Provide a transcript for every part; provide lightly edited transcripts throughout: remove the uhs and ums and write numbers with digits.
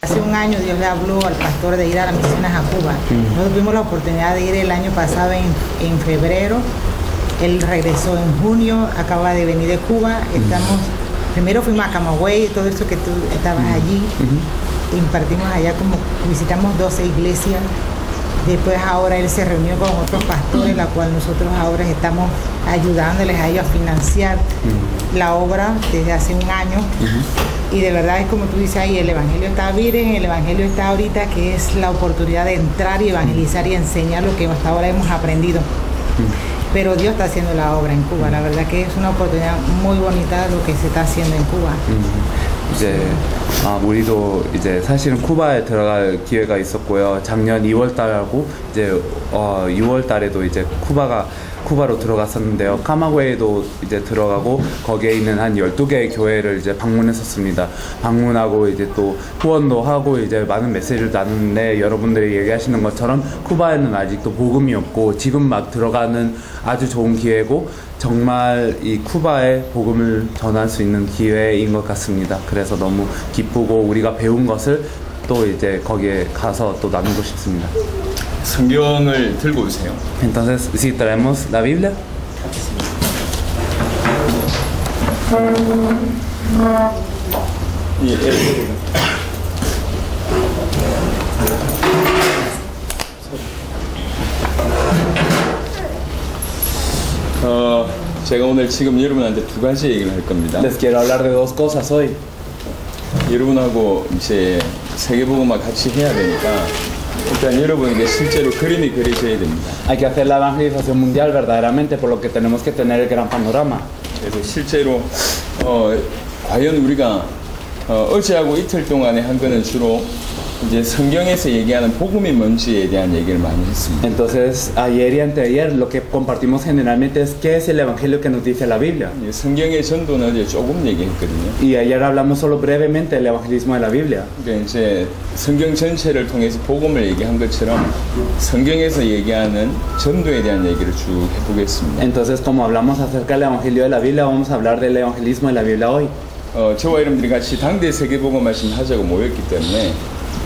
Hace un año Dios le habló al pastor de ir a las misiones a Cuba. Nosotros tuvimos la oportunidad de ir el año pasado en febrero. Él regresó en junio, acaba de venir de Cuba. Primero fuimos a Camagüey, todo eso que tú estabas allí. Impartimos allá, como visitamos 12 iglesias. Después ahora él se reunió con otros pastores, la cual nosotros ahora estamos ayudándoles a ellos a financiar la obra desde hace un año. Y de verdad es como tú dices ahí, el evangelio está virgen, el evangelio está ahorita, que es la oportunidad de entrar y evangelizar y enseñar lo que hasta ahora hemos aprendido. Pero Dios está haciendo la obra en Cuba, la verdad que es una oportunidad muy bonita lo que se está haciendo en Cuba. 이제 우리도 이제 사실은 쿠바에 들어갈 기회가 있었고요. 작년 2월 달하고 이제 6월 달에도 이제 쿠바로 들어갔었는데요. 카마구에도 이제 들어가고 거기에 있는 한 12개의 교회를 이제 방문했었습니다. 방문하고 이제 또 후원도 하고 이제 많은 메시지를 나누는데, 여러분들이 얘기하시는 것처럼 쿠바에는 아직도 복음이 없고 지금 막 들어가는 아주 좋은 기회고, 정말 이 쿠바에 복음을 전할 수 있는 기회인 것 같습니다. 그래서 너무 기쁘고 우리가 배운 것을 또 이제 거기에 가서 또 나누고 싶습니다. 성경을 들고 오세요. Entonces, si traemos la Biblia. 제가 오늘 지금 여러분한테 두 가지 얘기를 할 겁니다. Les quiero hablar de dos cosas hoy. 여러분하고 이제 세계복음화 같이 해야 되니까 일단 여러분에게 실제로 그림이 그려져야 됩니다. Hay que hacer la evangelización mundial verdaderamente, por lo que tenemos que tener el gran panorama. 그래서 실제로 과연 우리가 어제하고 이틀 동안에 한 거는 주로 이제 성경에서 얘기하는 복음이 뭔지에 대한 얘기를 많이 했습니다. Entonces, ayer y anteayer lo que compartimos generalmente es qué es el evangelio que nos dice la Biblia. 성경의 전도는 어제 조금 얘기했거든요. Y ayer hablamos solo brevemente del evangelismo de la Biblia. 그러니까 이제 성경 전체를 통해서 복음을 얘기한 것처럼 성경에서 얘기하는 전도에 대한 얘기를 쭉 해보겠습니다. Entonces, como hablamos acerca del evangelio de la Biblia, vamos a hablar del evangelismo de la Biblia hoy. 저와 여러분들이 같이 당대 세계복음 말씀 하자고 모였기 때문에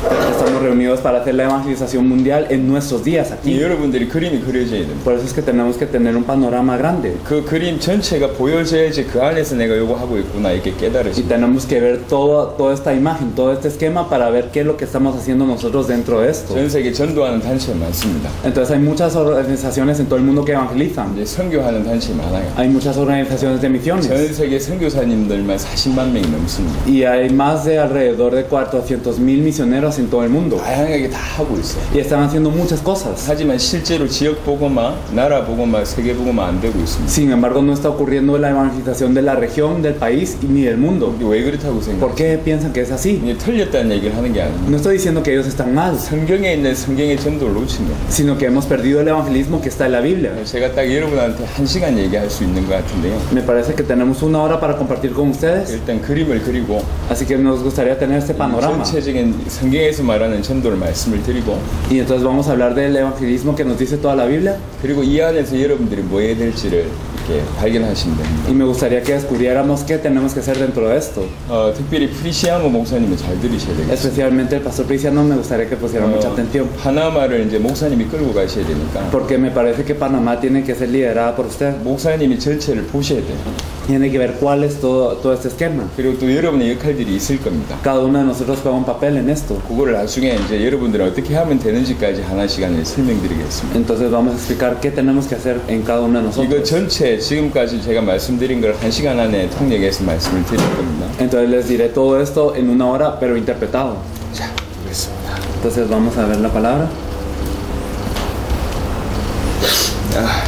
Estamos reunidos para hacer la evangelización mundial en nuestros días aquí. 여러분들이 그림이 그려져야 됩니다. Por eso es que tenemos que tener un panorama grande. 그 그림 전체가 보여져야지 그 안에서 내가 이거 하고 있구나 이렇게 깨달으시. Y tenemos que ver toda esta imagen, todo este esquema para ver qué es lo que estamos haciendo nosotros dentro de esto. 전 세계 전도하는 단체가 많습니다. Entonces hay muchas organizaciones en todo el mundo que evangelizan. 이제 선교하는 단체 많아요. Hay muchas organizaciones de misiones. 전 세계 선교사님들만 40만 명이 넘습니다. Y hay más de alrededor de 400,000 misioneros en todo el mundo. 다양하게 다 하고 있어요. Y están haciendo muchas cosas. 하지만 실제로 지역 복음화, 나라 복음화, 세계 복음화 안 되고 있습니다. Sin embargo, no está ocurriendo la evangelización de la región, del país ni del mundo. 왜 그렇다고 생각해요? ¿Por qué piensan que es así? 틀렸다는 얘기를 하는 게 아닙니다. No estoy diciendo que ellos están mal, 성경에 있는 성경의 전도를 놓친 거예요. sino que hemos perdido el evangelismo que está en la Biblia. 제가 딱 여러분한테 1시간 얘기할 수 있는 것 같은데요. Me parece que tenemos una hora para compartir con ustedes. 일단 그림을 그리고 Así que nos gustaría tener este panorama. 전체적인 성경에서 말하는 전도를 말씀을 드리고 Y entonces vamos a hablar del evangelismo que nos dice toda la Biblia. 그리고 이 안에서 여러분들이 뭐 해야 될지를 이렇게 발견하시면 됩니다. Y me gustaría que descubriéramos qué tenemos que hacer dentro de esto. 특별히 프리시아노 목사님은 잘 들으셔야 되겠어요. Especialmente el pastor Priciano, me gustaría que pusiera mucha atención. 파나마를 이제 목사님이 끌고 가셔야 되니까 Porque me parece que Panamá tiene que ser liderada por usted. 목사님이 전체를 보셔야 돼요. Tiene que ver cuál es todo este esquema. 그리고 또 여러분의 역할들이 있을 겁니다. Cada uno de nosotros juega un papel en esto. 그거를 나중에 이제 여러분들은 어떻게 하면 되는지까지 하나 시간에 설명드리겠습니다. Entonces vamos a explicar qué tenemos que hacer en cada uno de nosotros. 이거 전체 지금까지 제가 말씀드린 걸 1시간 안에 통역해서 말씀을 드릴 겁니다. Entonces les diré todo esto en una hora, pero interpretado. 자, 보겠습니다. Entonces vamos a ver la palabra.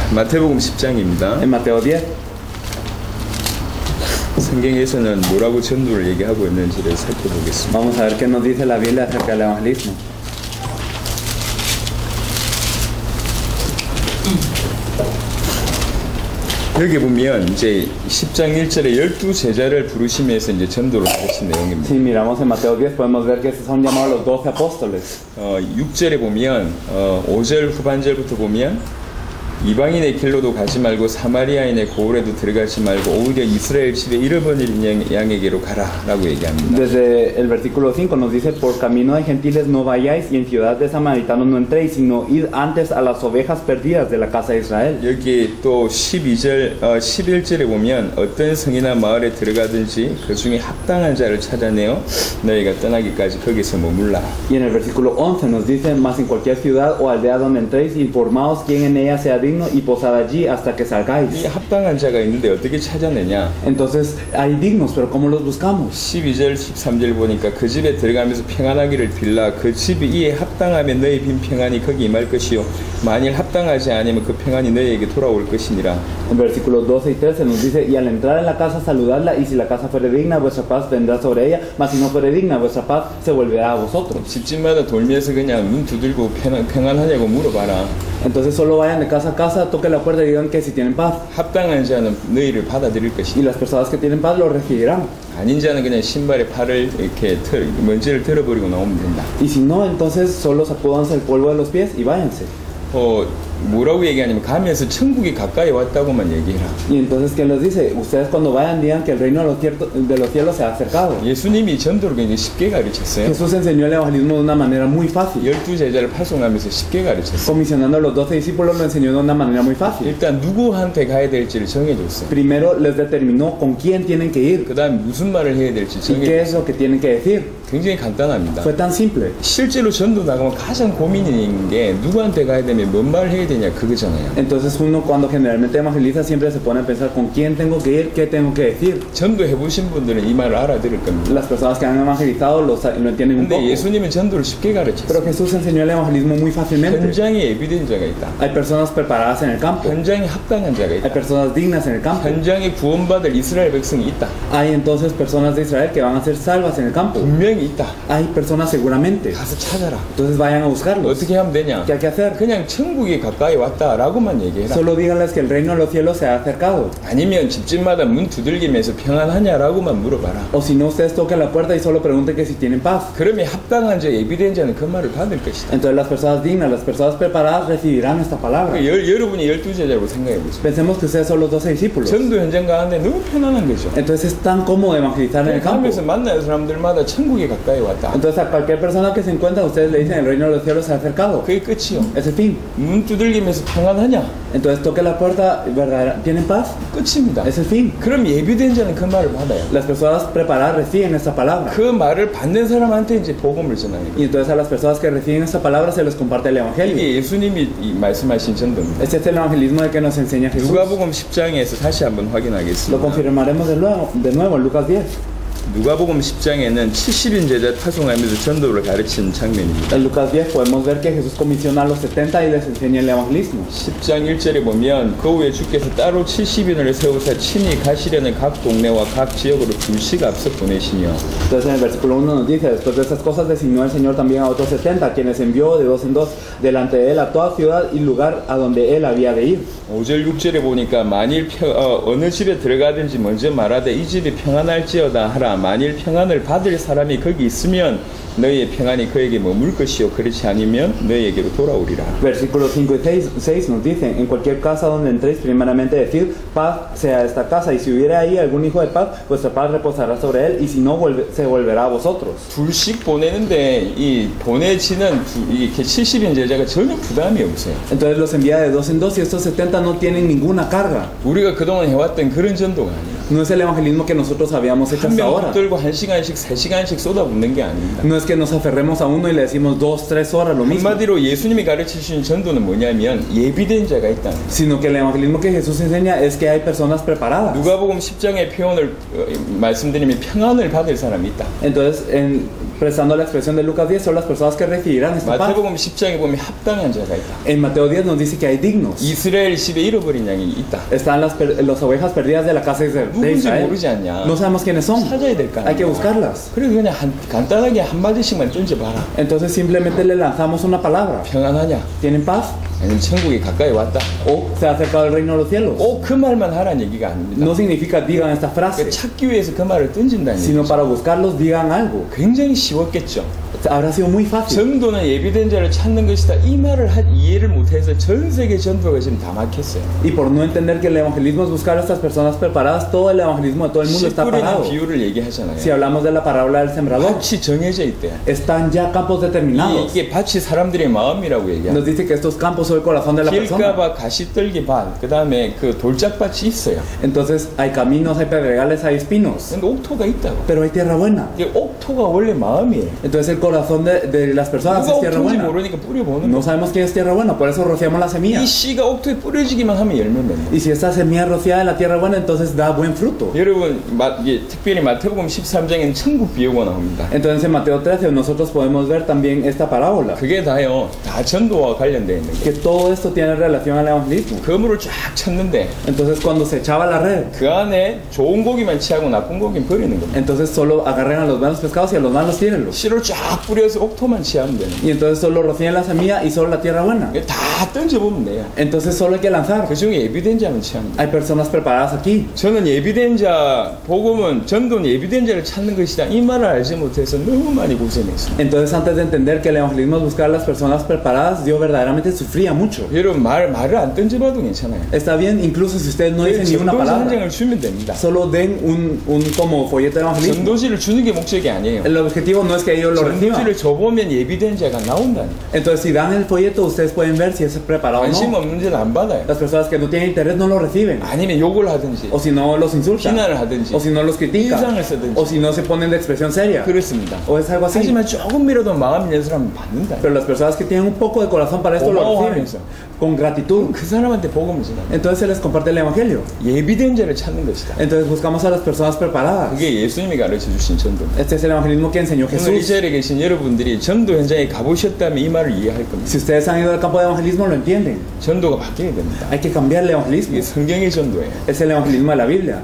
마태복음 10장입니다. En Mateo 10. 성경에서는 뭐라고 전도를 얘기하고 있는지를 살펴보겠습니다. Vamos a ver qué nos dice la Biblia acerca del evangelismo. 여기 보면 이제 10장 1절에 12제자를 부르시면서 이제 전도를 하신 내용입니다. Si miramos en Mateo 10 podemos ver que son llamados los 12 apóstoles. 6절에 보면 5절 후반절부터 보면 이방인의 길로도 가지 말고 사마리아인의 고을에도 들어가지 말고 오히려 이스라엘 집에 잃어버린 양에게로 가라라고 얘기합니다. Desde el versículo 5 nos dice, por camino de gentiles no vayáis y en ciudad de samaritanos no entréis, sino id antes a las ovejas perdidas de la casa de Israel. 여기 또 11절에 보면 어떤 성이나 마을에 들어가든지 그 중에 합당한 자를 찾아내어 너희가 떠나기까지 거기서 머물라. Y en el versículo 11 nos dice, mas en cualquier ciudad o aldea donde entréis, informaos quién en ella sea digno y posad allí hasta que 이 salgáis. 합당한 자가 있는데 어떻게 찾아내냐? Entonces hay dignos, pero ¿cómo los buscamos? 12절 13절 보니까 그 집에 들어가면서 평안하기를 빌라. 그 집이 이에 합당하면 너희 빈 평안이 거기 임할 것이요 만일 합당하지 않으면 그 평안이 너희에게 돌아올 것이니라. En versículos 12 y 13 nos dice, y al entrar en la casa saludadla, y si la casa fuere digna, vuestra paz vendrá sobre ella, mas si no fuere digna, vuestra paz se volverá a vosotros. 집집마다 돌면서 그냥 문 두들고 평안하냐고 물어봐라. Entonces solo vayan de casa a casa, toquen la puerta y digan que si tienen paz. 합당한 자는 너희를 받아들일 Y 것이다. las personas que tienen paz lo recibirán. 아닌 자는 그냥 신발에 발을 이렇게 먼지를 털어버리고 나오면 된다. Y si no, entonces solo sacúdanse el polvo de los pies y váyanse. 뭐라고 얘기하냐면 가면서 천국이 가까이 왔다고만 얘기해라. Y entonces, ¿qué les dice? Ustedes cuando vayan digan que el reino de los cielos se ha acercado. 예수님이 전도를 굉장히 쉽게 가르쳤어요. Jesús enseñó el evangelismo de una manera muy fácil. 12제자를 파송하면서 쉽게 가르쳤어요. Comisionando a los 12 discípulos lo enseñó de una manera muy fácil. 일단 누구한테 가야 될지를 정해줬어요. Primero les determinó con quién tienen que ir 그 다음 무슨 말을 해야 될지 y qué es 정해줬어요. lo que tienen que decir. 굉장히 간단합니다. Fue tan simple. 실제로 전도 나가면 가장 고민인 게 누구한테 가야 되면 뭔 말을 해야 되냐 그거잖아요. Entonces uno cuando generalmente evangeliza siempre se pone a pensar con quién tengo que ir, qué tengo que decir. 전도 해보신 분들은 이 말을 알아들을 겁니다. Las personas que han evangelizado lo entienden un 근데 poco. 예수님은 전도를 쉽게 Pero 가르쳤어요. Jesús enseñó el evangelismo muy fácilmente. 현장에 예비된 자가 있다. Hay personas preparadas en el campo. 현장에 합당한 자가 Hay 있다. personas dignas en el campo. 현장에 구원받을 이스라엘 백성이 있다. Hay entonces personas de Israel que van a ser salvas en el campo. 분명히 있다. Hay personas seguramente. 가서 찾아라. Entonces vayan a buscarlos. 어떻게 하면 되냐? ¿Qué hay que hacer? 그냥 천국이 가까이 왔다라고만 얘기해라. Solo díganles que el reino de los cielos se ha acercado. 아니면 집집마다 문 두들기면서 평안하냐라고만 물어봐라. O si no, ustedes toquen la puerta y solo pregunten que si tienen paz. 그러면 합당한 자, 예비된 자는 그 말을 받을 것이다. Entonces las personas dignas, las personas preparadas recibirán esta palabra. 여러분이 12제자라고 생각해 보세요. Pensemos que ustedes son los 12 discípulos. 전도 현장 가는데 너무 편안한 거죠. Entonces es tan cómodo evangelizar en el campo. 가면서 만나는 사람들마다 천국이 가까이 왔다. Entonces a cualquier persona que se encuentra, ustedes le dicen el reino de los cielos se ha acercado. 그게 끝이요. Es el fin. 문 두들기면서 평안하냐? Entonces toque la puerta, ¿verdad? ¿Tienen paz? 끝입니다. Es el fin. 그럼 예비된 자는 그 말을 받아요. Las personas preparadas reciben esta palabra. 그 말을 받는 사람한테 이제 복음을 전하는 거예요. Y entonces a las personas que reciben esta palabra se les comparte el evangelio. 이게 예수님이 말씀하신 전도입니다. Este es el evangelismo de que nos enseña Jesús. 누가복음 10장에서 다시 한번 Lo 확인하겠습니다. confirmaremos de nuevo en Lucas 10. 누가복음 10장에는 70인 제자 파송하면서 전도를 가르친 장면입니다. En Lucas 10 podemos ver que Jesús comisiona a los 70 y les enseña el evangelismo. 10장 1절에 보면 그 후에 주께서 따로 70인을 세우사 친히 가시려는 각 동네와 각 지역으로 둘씩 앞서 보내시며 Entonces en el versículo 1 nos dice, después de estas cosas designó el Señor también a otros 70, quienes envió de dos en dos delante de él a toda ciudad y lugar a donde él había de ir. 5절 6절에 보니까 만일 어느 집에 들어가든지 먼저 말하되 이 집이 평안할지어다 하라. 만일 평안을 받을 사람이 거기 있으면 너희의 평안이 그에게 머물 것이요 그렇지 않으면 너희에게로 돌아오리라. Versículos 5 y 6 nos dicen, en cualquier casa donde entréis, primeramente decid, paz sea esta casa, y si hubiera ahí algún hijo de paz, vuestra paz reposará sobre él, y si no, se volverá a vosotros. 둘씩 보내는데 이 보내지는 이렇게 70인 제자가 전혀 부담이 없어요. Entonces los envía de dos en dos y estos 70 no tienen ninguna carga. 우리가 그동안 해왔던 그런 전도가 아니라 No es el evangelismo que nosotros habíamos hecho 한 hasta 명 ahora. 붙들고 1시간씩 3시간씩 쏟아붓는 게 아닙니다. No es que nos aferremos a uno y le decimos 2-3 horas lo mismo, 한마디로 예수님이 가르치신 전도는 뭐냐면 예비된 자가 있다는 거예요. sino que el evangelismo que Jesús enseña es que hay personas preparadas. 누가복음 10장의 표현을 말씀드리면 평안을 받을 사람이 있다. Entonces, prestando la expresión de Lucas 10, son las personas que recibirán esta paz. 마태복음 10장에 보면 합당한 자가 있다. En Mateo 10 nos dice que hay dignos. 이스라엘 집에 잃어버린 양이 있다. Están las ovejas perdidas de la casa de 누군지 Israel. 모르지 않냐? No sabemos quiénes son. 찾아야 될 거 Hay que 아니야. buscarlas. 그래서 그냥 간단하게 한마디씩만 던져봐라. Entonces simplemente le lanzamos una palabra. 평안하냐? ¿Tienen paz? 아니면 천국이 가까이 왔다. ¿O se ha acercado el reino de los cielos? 꼭 그 말만 하라는 얘기가 아닙니다. No significa digan esta frase, 찾기 위해서 그 말을 던진다는 sino 얘기죠. para buscarlos digan algo. 굉장히 쉬웠겠죠. habrá sido muy fácil. 전도는 예비된 자를 찾는 것이다. 이 말을 이해를 못해서 전 세계 전도가 지금 다 막혔어요. Y por no entender que el evangelismo es buscar a estas personas preparadas, todo el evangelismo de todo el mundo 씨 está 뿌리는 parado. 비유를 얘기하잖아요. Si hablamos de la parábola del sembrador, 밭이 정해져 있대요. están ya campos determinados. 이게 밭이 사람들의 마음이라고 얘기합니다. Nos dice que estos campos son el corazón de la persona. 길가밭, 가시떨기 밭, 그 다음에 그 돌짝밭이 있어요. Entonces hay caminos, hay pedregales, hay espinos, 근데 옥토가 있다고. pero hay tierra buena. 이게 옥토가 원래 마음이에요. Entonces el corazón de las personas 누가 es tierra 옥토인지 buena. 모르니까 뿌려보는 No 거예요. sabemos quién es tierra buena, por eso rociamos la semilla. 이 씨가 옥토에 뿌려지기만 하면 열매 맺는. Y si esta semilla es rociada en la tierra buena, entonces da buen fruto. 여러분, 이게 특별히 마태복음 13장에는 천국 비유가 나옵니다. Entonces en Mateo 13 nosotros podemos ver también esta parábola, 그게 다요, 다 전도와 관련되어 있는 que 거예요. todo esto tiene relación al evangelismo. 그물을 쫙 쳤는데 Entonces cuando se echaba la red, 그 안에 좋은 고기만 취하고 나쁜 고기는 버리는 겁니다. entonces solo agarren a los buenos pescados y a los malos tírenlos. 씨를 쫙 뿌려서 옥토만 취하면 되는 Y entonces solo rocían la semilla y solo la tierra buena. 거예요. 다 던져보면 돼요. Entonces solo hay que lanzar. 그 중에 예비된 자만 취합니다. Hay personas preparadas aquí. 저는 예비된 자, 복음은 전도는 예비된 자를 찾는 것이다. 이 말을 알지 못해서 너무 많이 고생했습니다. Entonces antes de entender que el evangelismo es buscar a las personas preparadas, yo verdaderamente sufría mucho. 여러분 말을 안 던져봐도 괜찮아요. Está bien, incluso si ustedes no dicen ni una 전도지 한 palabra, 장을 주면 됩니다. solo den un como folleto de evangelismo. 전도지를 주는 게 목적이 아니에요. El objetivo no es que ellos lo reciban. 전도지를 줘보면 예비된 자가 나온다니. Entonces si dan el folleto, ustedes pueden ver si es preparado o 관심 no. 없는 자는 안 받아요. Las personas que no tienen interés no lo reciben. 아니면 욕을 하든지 O si no los insultan. 비난을 하든지 O si no los critican. 인상을 쓰든지. O si no se ponen de expresión seria. 그렇습니다. O es algo así. 하지만 조금이라도 마음이 있는 사람은 받는다. Pero las personas que tienen un poco de corazón para esto lo reciben. 고마워하면서. Con gratitud. 그 사람한테 복음을 전하. Entonces se les comparte el evangelio. 예비된 자를 찾는 것이다. Entonces buscamos a las personas preparadas. 그게 예수님이 가르쳐 주신 전도입니다. Este es el evangelismo que enseñó 오늘 이 Jesús. 자리에 계신 여러분들이 전도 현장에 가보셨다면 이 말을 이해할 겁니다. Si ustedes han ido al campo de evangelismo lo entienden. 전도가 바뀌어야 됩니다. Hay que cambiar el evangelismo. 이게 성경의 전도예요. Es el evangelismo de la Biblia.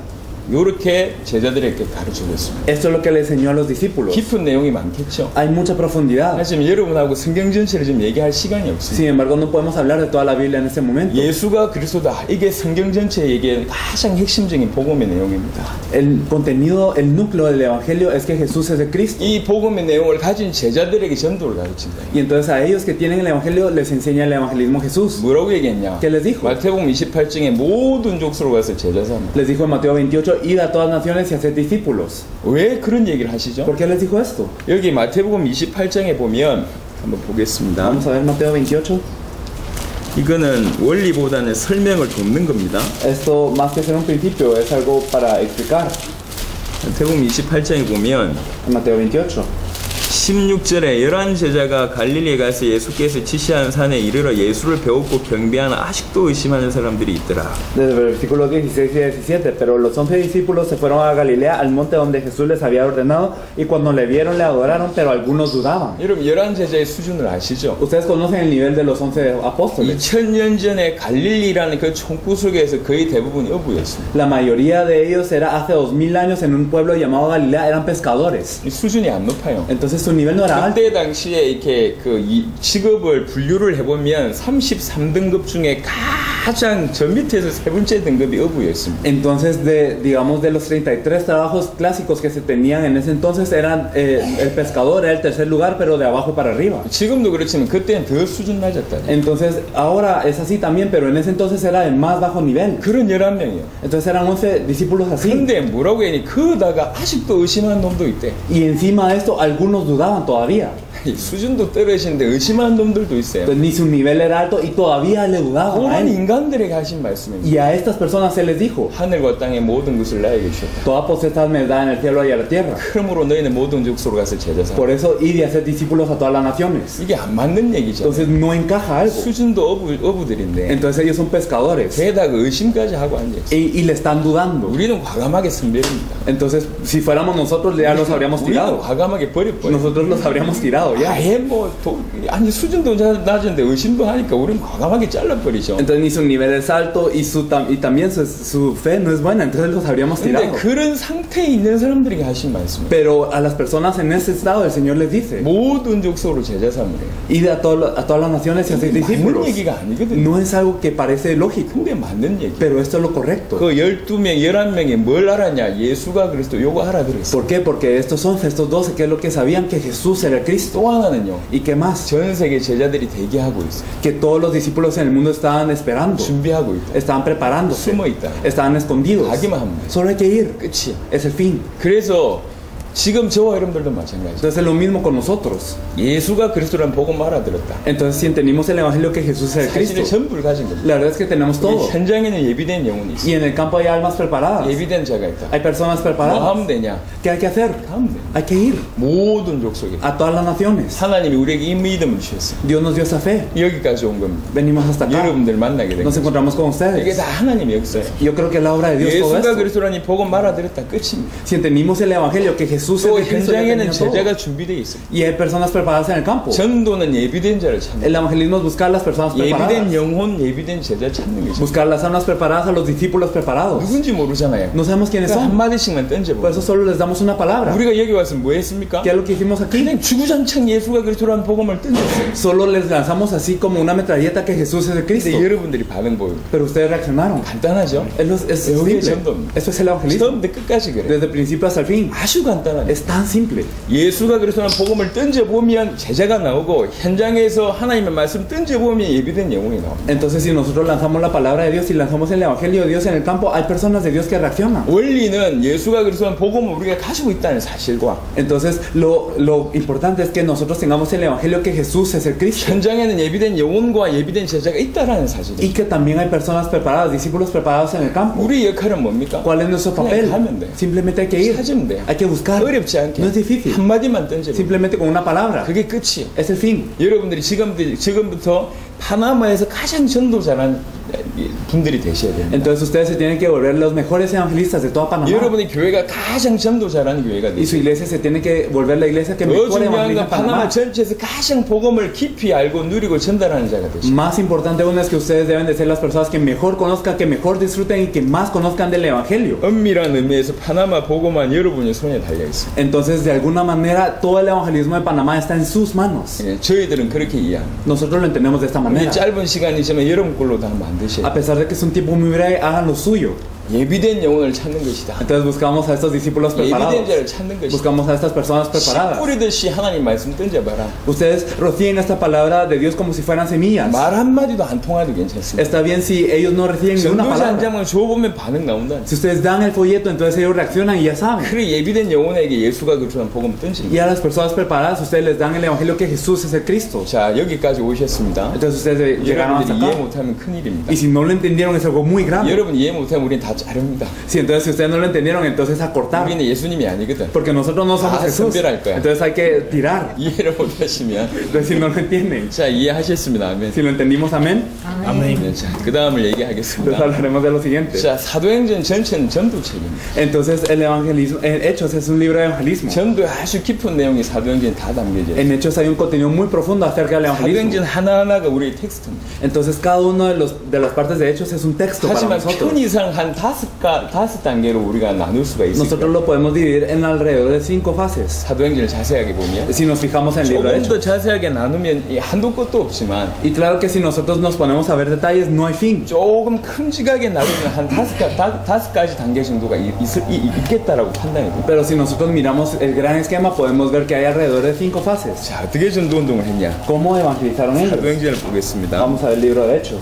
이렇게 제자들에게 가르쳐 줬습니다. Esto es lo que le enseñó a los discípulos. 깊은 내용이 많겠죠. Hay mucha profundidad. 하지만 여러분하고 성경 전체를 좀 얘기할 시간이 없습니다. Sin embargo, no podemos hablar de toda la Biblia en este momento. 예수가 그리스도다. 이게 성경 전체에 얘기하는 가장 핵심적인 복음의 내용입니다. El contenido, el núcleo del evangelio es que Jesús es el Cristo. 이 복음의 내용을 가진 제자들에게 전도를 가르친다. Y entonces a ellos que tienen el evangelio les enseña el evangelismo Jesús. 뭐라고 얘기했냐? ¿Qué les dijo? 마태복음 28장에 모든 족속으로 가서 제자 삼아. Les dijo en Mateo 28, id a todas naciones y haced discípulos. 왜 그런 얘기를 하시죠? ¿Por qué les dijo esto? 여기 마태복음 28장에 보면 한번 보겠습니다. Vamos a ver Mateo 28. 이거는 원리보다는 설명을 돕는 겁니다. Esto más que ser un principio es algo para explicar. 마태복음 28장에 보면 En Mateo 28. 16절에 11 제자가 갈릴리에 가서 예수께서 지시한 산에 이르러 예수를 배웠고 경배하는 아직도 의심하는 사람들이 있더라. Desde el versículo 16 y 17, pero los 11 discípulos se fueron a Galilea, al monte donde Jesús les había ordenado, y cuando le vieron le adoraron, pero algunos dudaban. 여러분 11 제자의 수준을 아시죠? Ustedes conocen el nivel de los 11 apóstoles. 2000년 전에 갈릴리라는 그 총구석에서 거의 대부분이 어부였습니다. La mayoría de ellos era hace 2000 años en un pueblo llamado Galilea, eran pescadores. 이 수준이 안 높아요. Entonces su nivel no era alto. 그때 당시에 이렇게 이 직업을 분류를 해보면 33등급 중에 가장 저 밑에서 세 번째 등급이 어부였습니다. Entonces, digamos, de los 33 trabajos clásicos que se tenían en ese entonces, eran el pescador era el tercer lugar, pero de abajo para arriba. 지금도 그렇지만 그때는 더 수준 낮았다. Entonces, ahora es así también, pero en ese entonces era de más bajo nivel. 그런 11명이요. Entonces eran 11 discípulos así. 근데 뭐라고 했니? 그러다가 아직도 의심하는 놈도 있대. Y encima de esto, algunos dudaban todavía. 수준도 떨어지는데 의심하는 놈들도 있어요. Entonces, ni su nivel era alto y todavía le dudaban a 그런 él. 인간들에게 하신 말씀입니다. Y a estas personas se les dijo: 하늘과 땅의 모든 것을 나에게 주셨다. toda potestad me da en el cielo y en la tierra. 그러므로 너희는 모든 족속으로 가서 제자 삼아. Por eso, id y hacer discípulos a todas las naciones. 이게 안 맞는 얘기죠. Entonces, no encaja algo. 수준도 어부들인데 Entonces, ellos son pescadores. 게다가 의심까지 하고 앉아있어요. Y le están dudando. 우리는 과감하게 선별입니다. Entonces, si fuéramos nosotros, ya los habríamos 우리는 tirado. 과감하게 버려버려요. Nosotros los habríamos tirado ya. 아예 아니 수준도 낮은데 의심도 하니까 우리는 과감하게 잘라버리죠. Entonces, ni su nivel es alto y también su fe no es buena. Entonces, los habríamos 근데 tirado. 그런 상태에 있는 사람들에게 하신 말씀입니다. Pero a las personas en ese estado, el Señor les dice: 모든 족속으로 제자 삼으래요. id a todas las naciones y hacer 맞는 discípulos. 얘기가 아니거든요. No es algo que parece lógico, 근데 맞는 얘기. pero esto es lo correcto. 그 12명, 11명이 뭘 알았냐? 예수가 그리스도 요거 알아들었어. ¿Por qué? Porque estos 11, estos 12, ¿qué es lo que sabían? Que Jesús era el Cristo. 또 하나는요. ¿Y qué más? 전 세계 제자들이 대기하고 있어요. Que todos los discípulos en el mundo estaban esperando, 준비하고 있다. estaban preparándose, 숨어 있다. estaban escondidos. 가기만 하면 돼. Solo hay que ir. 끝이야. Es el fin. 그래서 지금 저와 여러분들도 마찬가지예요. Entonces es lo mismo con nosotros. 예수가 그리스도라는 복음 알아들었다. Entonces si entendimos el evangelio que Jesús es el 사실은 Cristo, 전부를 가진 겁니다. la verdad es que tenemos todo. 현장에는 예비된 영혼이 있어요. Y en el campo hay almas preparadas. 예비된 자가 있다. Hay personas 뭐 preparadas. 하면 되냐? ¿Qué hay que hacer? 가면 돼. Hay que ir 모든 족속에 a todas las naciones. 하나님이 우리에게 이 믿음을 주셨어요. Dios nos dio esa fe. 여기까지 온 겁니다. Venimos hasta acá. 여러분들 만나게 된 Nos 거예요. encontramos con 이게 ustedes. 다 하나님의 역사예요. Yo creo que es la obra de Dios todo 예수가 esto. 그리스도라는 이 복음 알아들었다 끝입니다. Si entendimos el evangelio que Jesús es 또 el Cristo, ya 현장에는 tenía todo. 제자가 준비되어 있어요. Y hay personas preparadas en el campo. 전도는 예비된 자를 찾는 El evangelismo es buscar las personas preparadas. 예비된 영혼, 예비된 제자 찾는 것이죠. Buscar las almas preparadas a los discípulos preparados. 누군지 모르잖아요. No sabemos quiénes 그러니까 son. 한마디씩만 Por 던져보고 eso solo les damos una palabra. 우리가 여기 와서 뭐 했습니까? ¿Qué es lo que hicimos aquí? 그냥 주구장창 예수가 그리스도라는 복음을 던졌어요. Solo les lanzamos así como una metralleta que Jesús es el Cristo. 근데 여러분들이 반응 보여요. Pero ustedes reaccionaron. 간단하죠? Es 여기에 simple. 전도입니다. Eso es el evangelismo. 처음부터 끝까지 그래요. Desde el principio hasta el fin. 아주 간단하죠. Es tan simple. 예수가 그리스도라는 복음을 던져보면 제자가 나오고 현장에서 하나님의 말씀 던져보면 예비된 영혼이 나옵니다. Entonces, si nosotros lanzamos la palabra de Dios y lanzamos el evangelio de Dios en el campo, hay personas de Dios que reaccionan. 원리는 예수가 그리스도라는 복음을 우리가 가지고 있다는 사실과 Entonces, lo importante es que nosotros tengamos el evangelio que Jesús es el Cristo. 현장에는 예비된 영혼과 예비된 제자가 있다라는 사실이에요. Y que también hay personas preparadas, discípulos preparados en el campo. 우리 역할은 뭡니까? ¿Cuál es nuestro papel? 그냥 가면 돼. Simplemente hay que ir. 찾으면 돼요. Hay que buscar. 어렵지 않게 No es difícil. 한마디만 던져보면 Simplemente con una palabra. 그게 끝이에요. Es el fin. 여러분들이 지금부터 파나마에서 가장 전도 잘한 분들이 되셔야 됩니다. Entonces ustedes se tienen que volver los mejores evangelistas de toda Panamá. 여러분의 교회가 가장 전도 잘하는 교회가 Y su 되세요. iglesia se tiene que volver la iglesia que 더 mejor 중요한 evangeliza 건 en 파나마 Panamá. 전체에서 가장 복음을 깊이 알고 누리고 전달하는 자가 되시고 Más importante aún es que ustedes deben de ser las personas que mejor conozcan, que mejor disfruten y que más conozcan del evangelio. 엄밀한 의미에서 파나마 복음만 여러분의 손에 달려 있습니다. Entonces, de alguna manera, todo el evangelismo de Panamá está en sus manos. 예, 저희들은 그렇게 이해합니다. Nosotros lo entendemos de esta 우리 manera. 짧은 시간이지만 여러분 걸로 다 만드셔야 A 돼요. pesar de que es un tiempo muy breve, hagan lo suyo. 예비된 영혼을 찾는 것이다. Entonces buscamos a estos discípulos 예비된 preparados. 자를 찾는 것이다. Buscamos a estas personas preparadas. 뿌리듯이 하나님 말씀 던져봐라. Ustedes rocíen esta palabra de Dios como si fueran semillas. 말 한마디도 안 통하도 괜찮습니다. Está bien si ellos no reciben ni una 전도자 한 palabra. 장만 줘보면 반응 나온다. Si ustedes dan el folleto, entonces ellos reaccionan y ya saben. 그래 예비된 영혼에게 예수가 그리스도라는 복음 던집니다. Y a las personas preparadas, ustedes les dan el evangelio que Jesús es el Cristo. 자 여기까지 오셨습니다. Entonces ustedes llegaron hasta 여러분들이 이해 acá. 못하면 큰일입니다. Y si no lo entendieron, es algo muy grave. 여러분 이해 못하면 우리는 다 자릅니다. Si entonces si ustedes no lo entendieron, entonces a cortar. 우리는 예수님이 아니거든. Porque nosotros no somos Ah, Jesús. 선별할 거야. Entonces hay que tirar. 이해를 못하시면 Entonces si no lo entienden. 자 이해하셨습니다. 아멘. Si lo entendimos, amén. 네, 자, 그 다음을 Entonces 얘기하겠습니다. hablaremos de lo siguiente. 자 사도행전 전체는 전도책입니다. Entonces el evangelismo, Hechos es un libro de evangelismo. 전도에 아주 깊은 내용이 사도행전에 다 담겨져 있어요. En Hechos hay un contenido muy profundo acerca del evangelismo. 사도행전 하나하나가 우리의 텍스트입니다. Entonces cada uno de las partes de Hechos es un texto para 하지만 nosotros. 편의상 한 다섯 단계로 우리가 나눌 수가 있습니다. Nosotros lo podemos dividir en alrededor de 5 fases. 사도행전을 자세하게 보면 Si nos fijamos en el libro de 조금 더 Hechos. 자세하게 나누면 이 한도 끝도 없지만 Y claro que si nosotros nos ponemos a ver detalles, no hay fin. 조금 큼직하게 나누면 한 다섯 가지 단계 정도가 있겠다라고 판단해 봅니다. Pero si nosotros miramos el gran esquema, podemos ver que hay alrededor de 5 fases. 자, 어떻게 전도 운동을 했냐? ¿Cómo evangelizaron ellos? 사도행전을 보겠습니다. Vamos a ver el libro de Hechos.